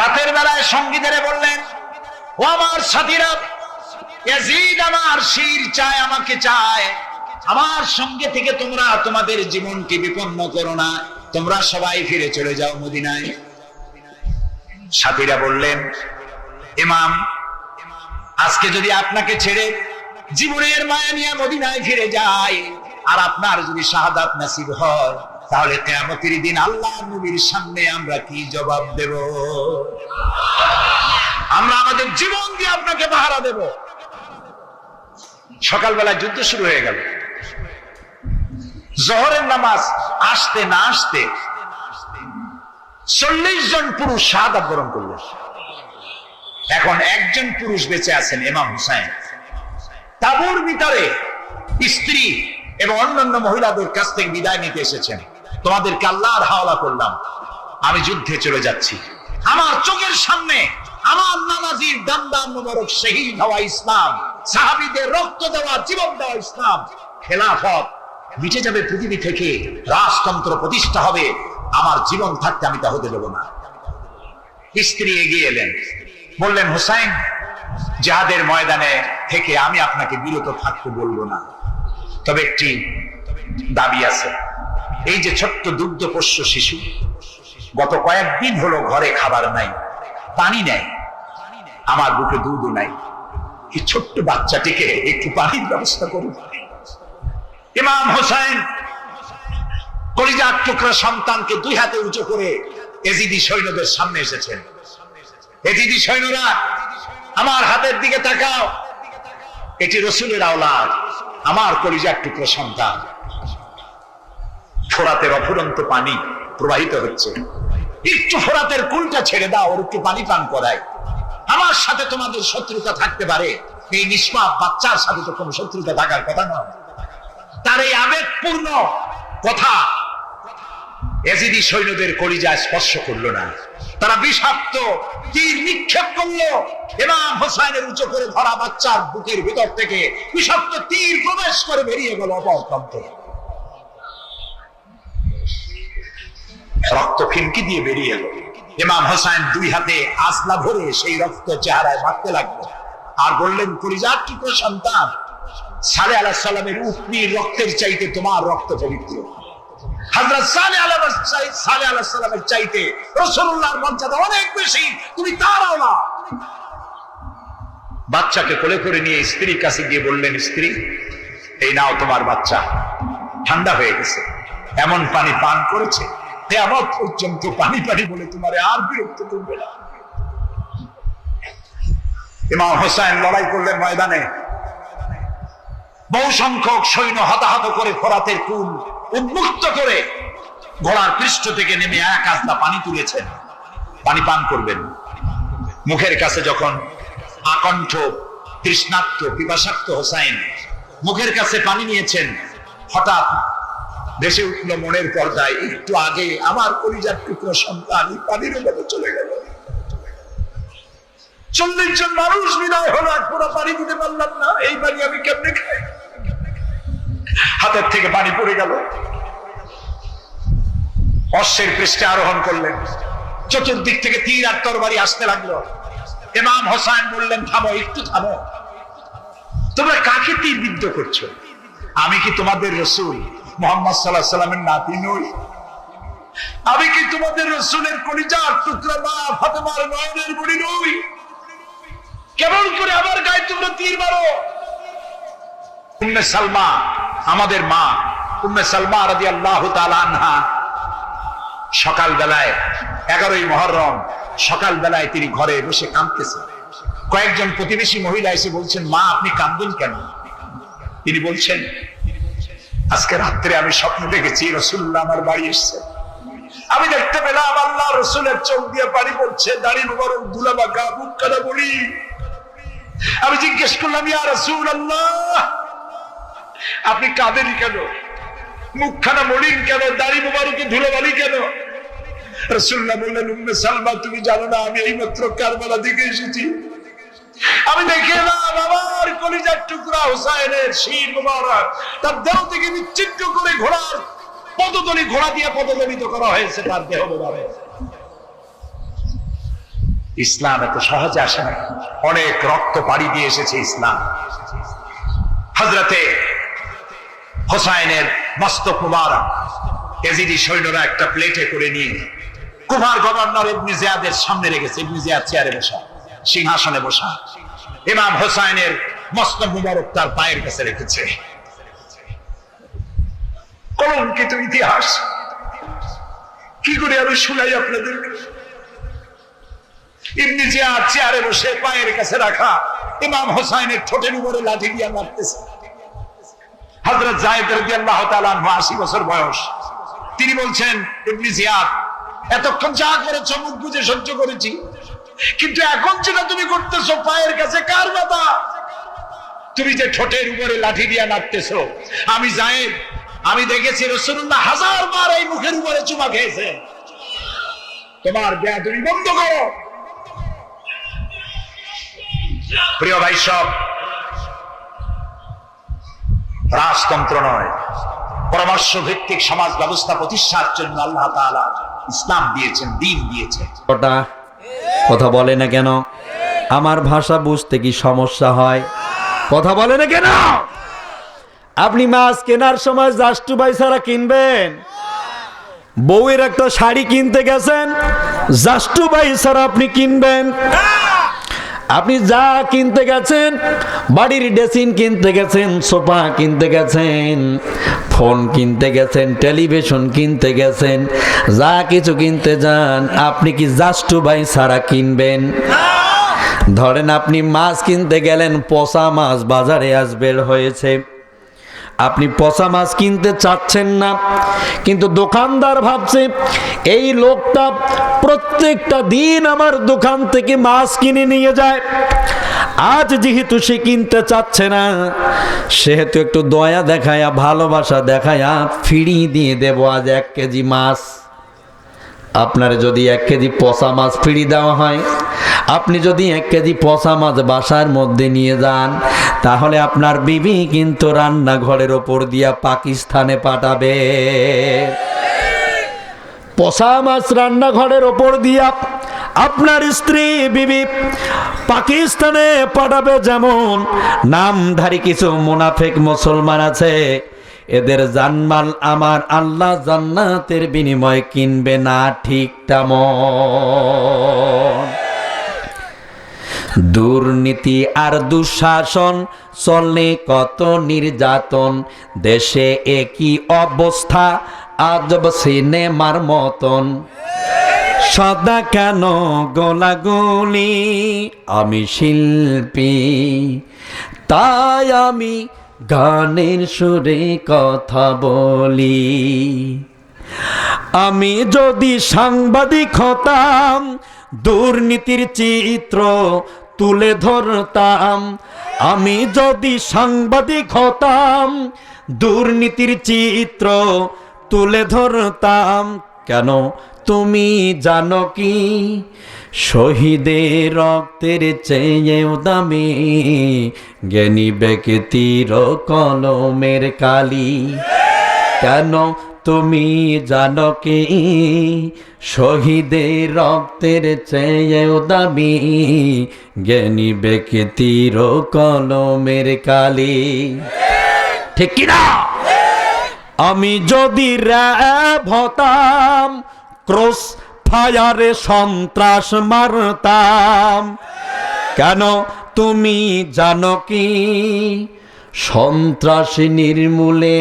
রাতের বেলায় সঙ্গীদের বললেন, ও আমার সাথীরা, ইয়াজিদ আমার শির চায়, আমাকে চায়, আমার সঙ্গে থেকে তোমরা তোমাদের জীবনকে বিপন্ন করো না, তোমরা সবাই ফিরে চলে যাও মদিনায়। সাথীরা বললেন, ইমাম, আজকে যদি আপনাকে ছেড়ে জীবনের মায়া নিয়ে মদিনায় ফিরে যাই, আর আপনার যদি শাহাদাত নসিব হয়, তাহলে কিয়ামতের দিন আল্লাহ নবীর সামনে আমরা কি জবাব দেব? আমরা আমাদের জীবন দিয়ে আপনাকে পাহারা দেব। সকালবেলা যুদ্ধ শুরু হয়ে গেল। জোহরের নামাজ আসতে না আসতে 40 জন পুরুষ শাহাদাত বরণ করলেন। এখন একজন পুরুষ বেঁচে আছেন, ইমাম হুসাইন। তাবুর ভিতরে স্ত্রী এবং অন্যান্য মহিলাদের কাছ থেকে বিদায় নিতে এসেছেন। তোমাদেরকে আল্লাহর হাওলা করলাম, আমি যুদ্ধে চলে যাচ্ছি। আমার চোখের সামনে আমার নানাজির দান্দান মোবারক শহীদ হওয়া ইসলাম, সাহাবীদের রক্ত দেওয়া, জীবন দেওয়া ইসলাম, খেলাফত মিটে যাবে পৃথিবী থেকে, রাজতন্ত্র প্রতিষ্ঠা হবে। আমার জীবন থাকতে আমি তা হতে দেব না। স্ত্রী এগিয়ে এলেন, বললেন, হুসাইন, জিহাদের ময়দানে থেকে আমি আপনাকে বিরত থাকতে বলবো না, তবে একটি দাবি আছে। এই যে ছোট্ট দুগ্ধপোষ্য শিশু, গত কয়েকদিন হলো ঘরে খাবার নাই, পানি নাই, আমার বুকে দুধও নাই, এই ছোট্ট বাচ্চাটিকে একটু পানির ব্যবস্থা করুন। ইমাম হুসাইন কলিজার টুকরা সন্তানকে 2 হাতে উঁচু করে এজিদি সৈন্যদের সামনে এসেছেন। এজিদি সৈন্যরা, আমার হাতের দিকে তাকাও, এটি রসুলের আওলাদ, আমার কলিজার টুকরা সন্তান। ফোরাতের অফুরন্ত পানি প্রবাহিত হচ্ছে, একটু ফোরাতের কুলটা ছেড়ে দাও, ওর একটু পানি পান করায়। আমার সাথে তোমাদের শত্রুতা থাকতে পারে, এই নিষ্পাপ বাচ্চার সাথে তো কোনো শত্রুতা থাকার কথা নয়। তার এই আবেগপূর্ণ কথা এজিদি সৈন্যদের কলিজায় স্পর্শ করলো না। তারা বিষাক্ত তীর নিক্ষেপ করলো। ইমাম হুসাইনের উঁচু করে ধরা বাচ্চার বুকের ভিতর থেকে বিষাক্ত তীর প্রবেশ করে বেরিয়ে গেল অপর প্রান্তে। রক্ত ফিনকি দিয়ে বেরিয়ে এলো। ইমাম হুসাইন 2 হাতে আসলা ভরে সেই রক্ত চেহারায় মাখতে লাগলো আর বললেন, কলিজার টুকরো সন্তান, সালেহ আলাইহিস সালামের উটনির রক্তের চাইতে তোমার রক্ত পবিত্র। হযরত সালেহ আলাইহিস সালামের চাইতে রাসূলুল্লাহর মর্যাদা অনেক বেশি, তুমি তার আওলাদ। বাচ্চাকে কোলে করে নিয়ে স্ত্রীর কাছে গিয়ে বললেন, স্ত্রী, এই নাও তোমার বাচ্চা, ঠান্ডা হয়ে গেছে, এমন পানি পান করেছে কিয়ামত পর্যন্ত পানি পানি বলে তোমারে আর বিরক্ত করবে না। ইমাম হুসাইন লড়াই করলেন ময়দানে। বহু সংখ্যক সৈন্য হতাহত করে ফোরাতের কুল উন্মুক্ত করে ঘোড়ার পৃষ্ঠ থেকে নেমে 1 আজলা পানি তুলেছেন, পানি পান করবেন। মুখের কাছে যখন আকণ্ঠ তৃষ্ণার্ত পিপাসার্ত হুসাইন মুখের কাছে পানি নিয়েছেন, হঠাৎ ভেসে উঠল মনের পর্দায়, একটু আগে আমার কলিজার টুকরো সন্তান এই পানির মধ্যে চলে গেল। 40 জন মানুষ বিদায় হলো, এক ফোঁটা পানি দিতে পারলাম না, এই পানি আমি কেমনে খাই? হাতের থেকে পানি পড়ে গেল। অশ্বের পৃষ্ঠে আরোহণ করলেন, চতুর্দিক থেকে তীর আর তরবারি আসতে লাগলো। ইমাম হুসাইন বললেন, থামো, একটু থামো, তোমরা কাকে তীর বিদ্ধ করছো? আমি কি তোমাদের রাসূল মুহাম্মদ সাল্লাল্লাহু আলাইহি ওয়াসাল্লামের নাতি নই? আমি কি তোমাদের রাসূলের কলিজার টুকরা মা ফাতেমার নয়নের মণি নই? কেমন করে আমার গায়ে তোমরা তীর মারো? উম্মে সালমা, আমাদের মা উম্মে সালমা রাদিয়াল্লাহু তাআলা আনহা, সকাল বেলায় 11ই মুহররম সকাল বেলায় তিনি ঘরে বসে কাঁদতেছেন। কয়েকজন প্রতিবেশী মহিলা এসে বলছেন, মা আপনি কাঁদবেন কেন? তিনি বলছেন, আজকে রাত্রে আমি স্বপ্ন দেখেছি রাসূলুল্লাহ আমার বাড়ি এসেছে। আমি দেখতে পেলাম আল্লাহ রাসূলের চোখ দিয়ে পানি পড়ছে, দাড়ি মুবারক দুলাবা, গা বুক কাদা বলি। আমি জিজ্ঞেস করলাম, ইয়া রাসূলুল্লাহ, আপনি কাঁদেন কেন? মুখখানা মলিন কেন? দাড়ি মুবারকে ধুলোবালি কেন? রাসূলুল্লাহ বললেন, উম্মে সালমা, তুমি জানো না আমি এইমাত্র কারবালা থেকে এসেছি। আমি দেখে এলাম আমার কলিজার টুকরা হুসাইনের শির মুবারক তার দেহ থেকে বিচ্ছিন্ন করে ঘোড়ার পদতলি, ঘোড়া দিয়ে পদদলিত করা হয়েছে তার দেহ মুবারক। ইসলাম এত সহজে আসে না, অনেক রক্ত পাড়ি দিয়ে এসেছে ইসলাম। হযরতে হুসাইনের মস্তক মুবারক এজিদি সৈন্যরা একটা প্লেটে করে নিয়ে কুফার গভর্নর ইবনে জিয়াদের সামনে রেখেছে। ইবনে জিয়াদ চেয়ারে বসা, সিংহাসনে বসা, ইমাম হুসাইনের মস্তক মুবারক তার পায়ের কাছে রেখেছে। কলঙ্কিত ইতিহাস। কি করে আমি শুনাই আপনাদের? ইবনে জিয়াদ চেয়ারে বসে পায়ের কাছে রাখা ইমাম হোসাইনের ঠোঁটের উপরে লাঠি দিয়ে মারতেছে। হযরত যায়েদ রাদিয়াল্লাহু তাআলা আনহু 80 বছর বয়স। তিনি বলছেন, ইবনে জিয়াদ, এতক্ষণ যা করেছো মুখ বুজে সহ্য করেছি, কিন্তু এখন যেটা তুমি করতেছো পায়ের কাছে কার বাধা? তুমি যে ঠোঁটের উপরে লাঠি দিয়ে নাড়তেছো, আমি যায়েদ, আমি দেখেছি রাসূলুল্লাহ 1000 বার এই মুখের উপরে চুমা খেয়েছে। তোমার বেয়াদবি বন্ধ করো। প্রিয় ভাই সব, রাজতন্ত্র নয়, পরামর্শ ভিত্তিক সমাজ ব্যবস্থা প্রতিষ্ঠার জন্য আল্লাহ তাআলা ইসলাম দিয়েছেন, দ্বীন দিয়েছেন। কথা বলে না কেন? আমার ভাষা বুঝতে কি সমস্যা হয়? কথা বলে না কেন? আপনি মাছ কেনার সময় জাস্টু ভাই ছাড়া কিনবেন? বউয়ের একটা শাড়ি কিনতে গেছেন, জাস্টু ভাই ছাড়া আপনি কিনবেন? আপনি যা কিনতে গেছেন, বাড়ির ড্রেসিং কিনতে গেছেন, সোফা কিনতে গেছেন, ফোন কিনতে গেছেন, টেলিভিশন কিনতে গেছেন, যা কিছু কিনতে যান, আপনি কি জাস্টু ভাই ছাড়া কিনবেন? ধরেন আপনি মাছ কিনতে গেলেন, পচা মাছ বাজারে আজ বের হয়েছে, আপনি পচা মাছ কিনতে চাচ্ছেন না, কিন্তু দোকানদার ভাবছে এই লোকটা প্রত্যেকটা দিন আমার দোকান থেকে মাছ কিনে নিয়ে যায়, আজ যেহেতু সে কিনতে চাচ্ছে না, সেহেতু একটু দয়া দেখায়া, ভালোবাসা দেখায়া ফিরিয়ে দিয়ে দেব আজ 1 কেজি মাছ। আপনার যদি 1 কেজি পচা মাছ ফিরিয়ে দেওয়া হয়, আপনি যদি 1 কেজি পচা মাছ বাসার মধ্যে নিয়ে যান, তাহলে আপনার বিবি কিন্তু রান্নাঘরের ওপর দিয়া পাকিস্তানে পাঠাবে। পচা মাছ রান্নাঘরের ওপর দিয়া আপনার স্ত্রী বিবি পাকিস্তানে পাঠাবে। যেমন নামধারী কিছু মুনাফিক মুসলমান আছে, এদের জানমাল আমার আল্লাহ জান্নাতের বিনিময়ে কিনবে না ঠিক তেমন। দুর্নীতি আর দুঃশাসন চলে কত নির্যাতন, দেশে একই অবস্থা আজব সিনেমার মতন। সদা কেন গোলাগুলি, আমি শিল্পী তাই আমি গানের সুরে কথা বলি। আমি যদি সাংবাদিক হতাম, দুর্নীতির চিত্র তুলে ধরতাম। আমি যদি সাংবাদিক হতাম, দুর্নীতির চিত্র তুলে ধরতাম। কেন তুমি জানো কি, শহীদের রক্তের চেয়েও দামি জ্ঞানী ব্যক্তির কলমের কালি। কেন তুমি জানো কি, শহীদের রক্তের চেয়েও দামি জ্ঞানী ব্যক্তির কলমের কালি। ঠিক কিনা? আমি যদি র্যাব হতাম, ক্রস ফায়ারে সন্ত্রাস মারতাম। কেন তুমি জানো কি, সন্ত্রাসী নির্মূলে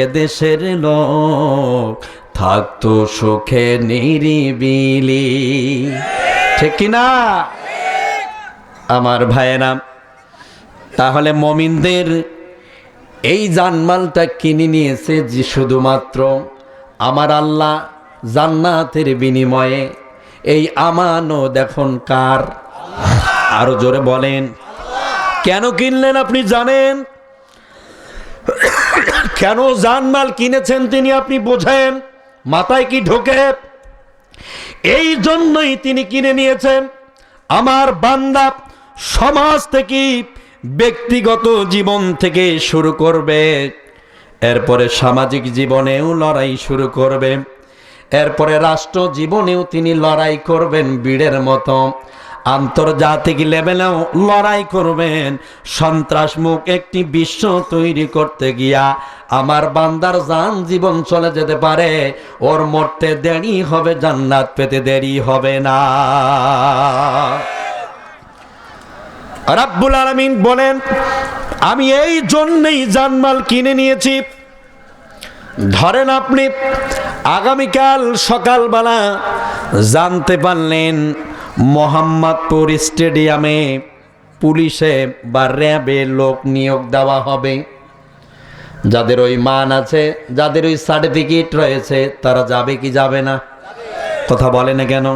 এদেশের লোক থাকতো সুখে নিরিবিলি। ঠিক কিনা আমার ভাইয়েরা? তাহলে মুমিনদের এই জানমালটা কিনে নিয়েছে যে শুধুমাত্র আমার আল্লাহ জান্নাতের বিনিময়ে। এই আমানত এখন কার? আরো জোরে বলেন। কেন কিনলেন আপনি জানেন? কেন জানমাল কিনেছেন তিনি আপনি বোঝেন? মাথায় কি ঢোকে? এই জন্যই তিনি কিনে নিয়েছেন। আমার বান্দা সমাজ থেকে, ব্যক্তিগত জীবন থেকে শুরু করবে, এরপরে সামাজিক জীবনেও লড়াই শুরু করবে, এরপরে রাষ্ট্র জীবনেও তিনি লড়াই করবেন বীরের মতো, আন্তর্জাতিক লেভেলেও লড়াই করবেন। সন্ত্রাসমুখ একটি বিশ্ব তৈরি করতে গিয়া আমার বান্দার জান জীবন চলে যেতে পারে, ওর মরতে দেরি হবে, জান্নাত পেতে দেরি হবে না। রাব্বুল আলামিন বলেন, আমি এই জন্যই জানমাল কিনে নিয়েছি। ধরেন আপনি আগামীকাল সকালবেলা জানতে পারলেন মোহাম্মদপুর স্টেডিয়ামে পুলিশে বা র্যাবে লোক নিয়োগ দেওয়া হবে। যাদের ওই মান আছে, যাদের ওই সার্টিফিকেট রয়েছে, তারা যাবে কি যাবে না? কথা বলে না কেন?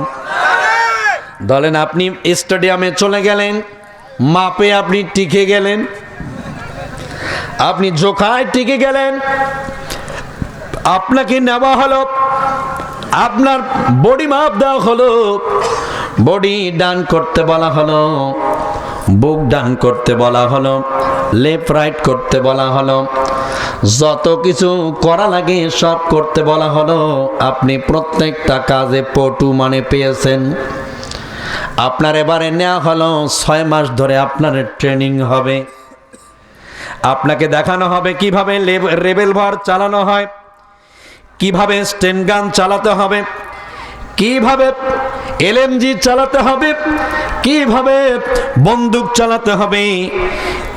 ধরেন আপনি স্টেডিয়ামে চলে গেলেন, মাপে আপনি টিকে গেলেন, আপনি জোখায় টিকে গেলেন, আপনাকে নেওয়া হলো, আপনার বডি মাপ দেওয়া হলো, বডি ডান করতে বলা হলো, বুক ডান করতে বলা হলো, লেফট রাইট করতে বলা হলো, যত কিছু করা লাগে সব করতে বলা হলো। আপনি প্রত্যেকটা কাজে পটু মানে পেয়েছেন। আপনার এবারে নেওয়া হলো 6 মাস ধরে আপনার ট্রেনিং হবে। আপনাকে দেখানো হবে কিভাবে রিভলভার চালানো হয়, কিভাবে স্টেন গান চালাতে হবে, কিভাবে এলএমজি চালাতে হবে, কিভাবে বন্দুক চালাতে হবে,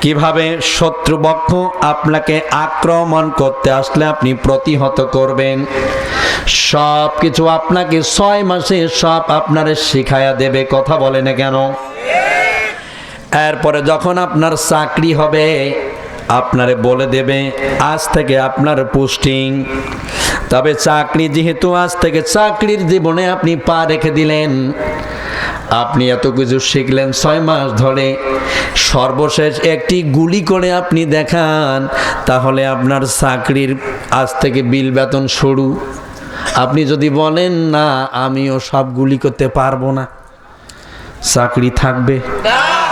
কিভাবে শত্রুপক্ষ আপনাকে আক্রমণ করতে আসলে আপনি প্রতিহত করবেন। সব কিছু আপনাকে 6 মাসে সব আপনারে শিখায়া দেবে। কথা বলে না কেন? এরপরে যখন আপনার চাকরি হবে, আপনারে বলে দেবে আজ থেকে আপনার পোস্টিং। তবে চাকরি যেহেতু আজ থেকে চাকরির জীবনে আপনি পা রেখে দিলেন, আপনি এত কিছু শিখলেন 6 মাস ধরে, সর্বশেষ একটি গুলি করে আপনি দেখান, তাহলে আপনার চাকরির আজ থেকে বিল বেতন শুরু। আপনি যদি বলেন না আমিও সব গুলি করতে পারবো না, চাকরি থাকবে?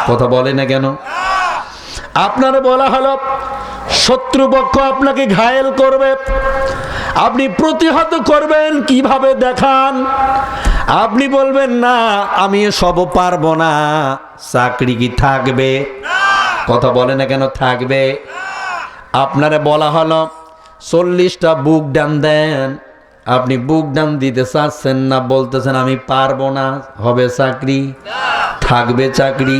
কথা বলে না কেন? আপনার বলা হলো শত্রুপক্ষ আপনাকে ঘায়েল করবে, আপনি প্রতিহত করবেন, কিভাবে দেখান। আপনি বলবেন না আমি সব পারবো না, চাকরি কি থাকবে? কথা বলে না কেন? থাকবে। আপনারে বলা হলো 40টা বুক ডান দেন, আপনি বুক ডান দিতে চাচ্ছেন না, বলতেছেন আমি পারবো না, হবে চাকরি? থাকবে চাকরি।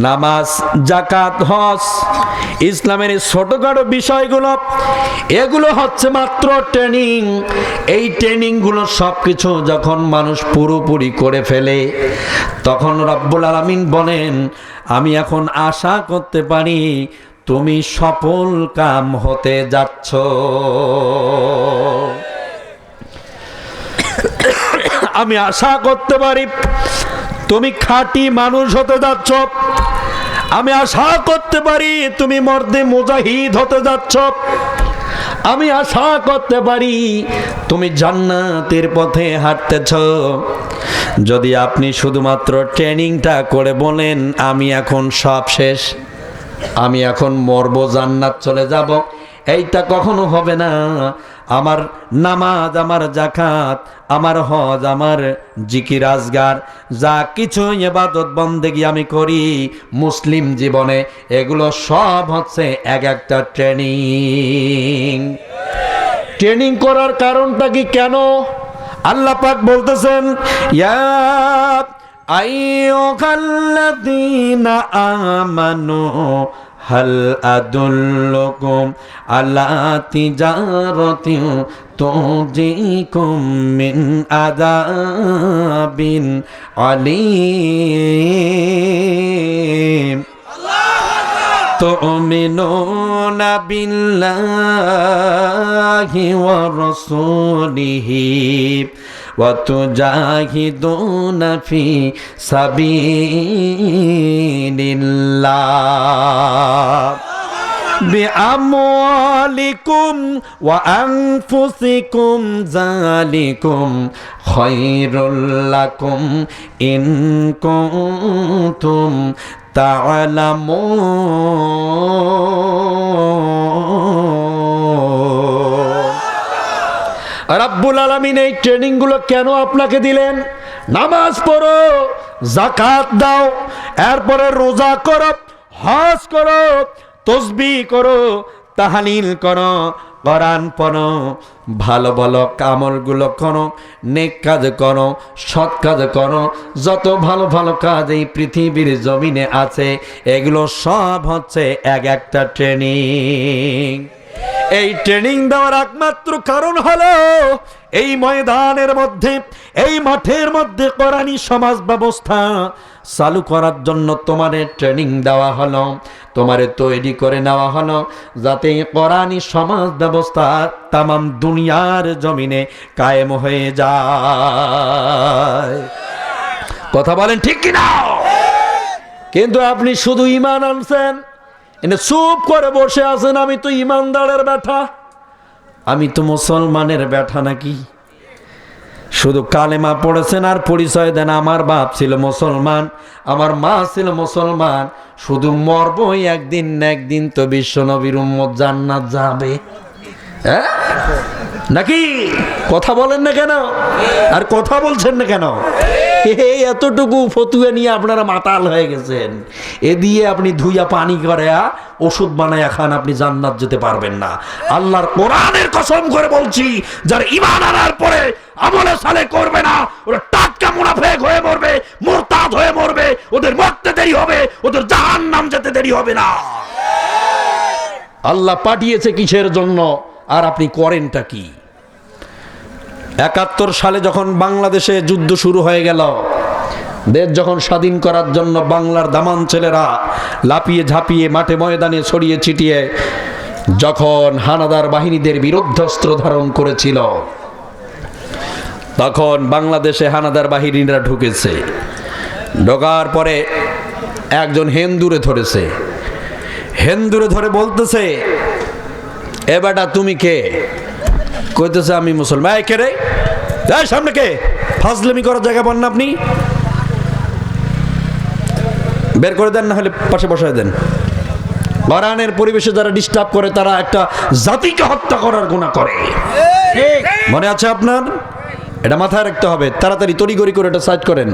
নামাজ, যাকাত, হজ, ইসলামের ছোটখাটো বিষয়গুলো, এগুলো হচ্ছে মাত্র ট্রেনিং। এই ট্রেনিংগুলো সব কিছু যখন মানুষ পুরোপুরি করে ফেলে, তখন রব্বুল আলামিন বলেন আমি এখন আশা করতে পারি তুমি সফল কাম হতে যাচ্ছ। আমি আশা করতে পারি তুমি খাঁটি মানুষ হতে যাচ্ছ। আমি আশা করতে পারি তুমি মর্দে মুজাহিদ হতে যাচ্ছ। আমি আশা করতে পারি তুমি জান্নাতের পথে হাঁটতেছ। যদি আপনি শুধুমাত্র ট্রেনিংটা করে বলেন আমি এখন সব শেষ, আমি এখন মরবো, জান্নাত চলে যাব, এইটা কখনো হবে না। আমার নামাজ, আমার যাকাত, আমার হজ, আমার জিকির আজগার, যা কিছু ইবাদত বন্দেগী আমি করি মুসলিম জীবনে, এগুলো সব হচ্ছে এক একটা ট্রেনিং। ট্রেনিং করার কারণটা কি? কেন? আল্লাহ পাক বলতেছেন ইয়া আইয়ুহাল্লাযীনা আমানু হাল আদুল্লুকুম আলা তিজারাতিন তুনজিকুম মিন আযাবিন আলীম। তুমিনুনা বিল্লাহি ওয়া রাসূলিহি ওয়া তুজাহিদুনা ফি সাবিলিল্লাহ বিআমওয়ালিকুম ওয়া আনফুসিকুম যালিকুম খায়রুল লাকুম ইন কুনতুম রাব্বুল আলামিন এই ট্রেনিংগুলো কেন আপনাকে দিলেন? নামাজ পড়ো, যাকাত দাও, এরপরে রোজা করো, হজ করো, তাসবিহ করো, তাহলিল করো, কোরআন পড়ো, ভালো ভালো আমলগুলো করো, নেক কাজ করো, সৎ কাজ করো। যত ভালো ভালো কাজ এই পৃথিবীর জমিনে আছে, এগুলো সব হচ্ছে এক একটা ট্রেনিং। এই ট্রেনিং দেওয়ার একমাত্র কারণ হলো এই ময়দানের মধ্যে, এই মাঠের মধ্যে কোরআনী সমাজ ব্যবস্থা চালু করার জন্য তোমারে ট্রেনিং দেওয়া হলো, তোমারে তৈরি করে নেওয়া হলো, যাতে কোরআনী সমাজ ব্যবস্থা তামাম দুনিয়ার জমিনে কায়েম হয়ে যায়। কথা বলেন ঠিক কিনা? কিন্তু আপনি শুধু ঈমান আনছেন, এনে চুপ করে বসে আছেন। আমি তো ঈমানদারের ব্যাটা, আমি তো মুসলমানের ব্যাটা নাকি? শুধু কালেমা পড়েছেন আর পরিচয় দেন, আমার বাপ ছিল মুসলমান, আমার মা ছিল মুসলমান, শুধু মরবই একদিন না একদিন তো বিশ্ব নবীর উম্মত জান্নাত যাবে, হ্যাঁ নাকি? কথা বলেন না কেন? আর কথা বলছেন না কেন? এই এতটুকু ফতুয়া নিয়ে আপনারা মাতাল হয়ে গেছেন। এ দিয়ে আপনি ধুইয়া পানি করে ওষুধ বানায়া খান, আপনি জান্নাত যেতে পারবেন না। আল্লাহর কোরআনের কসম করে বলছি, যার ঈমান আনার পরে আমলে সালে করবে না, ওরা টাটকা মুনাফিক হয়ে মরবে, মুরতাদ হয়ে মরবে, ওদের মরতে দেরি হবে, ওদের জাহান্নাম যেতে দেরি হবে না। আল্লাহ পাঠিয়েছে কিসের জন্য, আর আপনি করেনটা কি? ৭১ সালে যখন বাংলাদেশে যুদ্ধ শুরু হয়ে গেল, দেশ যখন স্বাধীন করার জন্য বাংলার দামান ছেলেরা লাপিয়ে ঝাঁপিয়ে মাঠে ময়দানে ছড়িয়ে ছিটিয়ে যখন হানাদার বাহিনীদের বিরুদ্ধে অস্ত্র ধারণ করেছিল, তখন বাংলাদেশে হানাদার বাহিনীরা ঢুকেছে। ঢোকার পরে একজন হিন্দুরে ধরেছে, হিন্দুরে ধরে বলতেছে, এ বেটা তুমি কে? কইতেছে আমি মুসলমান। কে রে? সামনে কে? ফাজলামি করার জায়গা পান না আপনি? বের করে দেন, না হলে পাশে বসায় দেন। কোরআনের পরিবেশে যারা ডিস্টার্ব করে তারা একটা জাতিকে হত্যা করার গুনাহ করে। মনে আছে আপনার? এটা মাথায় রাখতে হবে। তাড়াতাড়ি তড়িঘড়ি করে এটা সাইড করেন।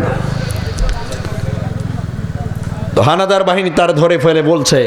তো হানাদার বাহিনী তার ধরে ফেলে বলছে,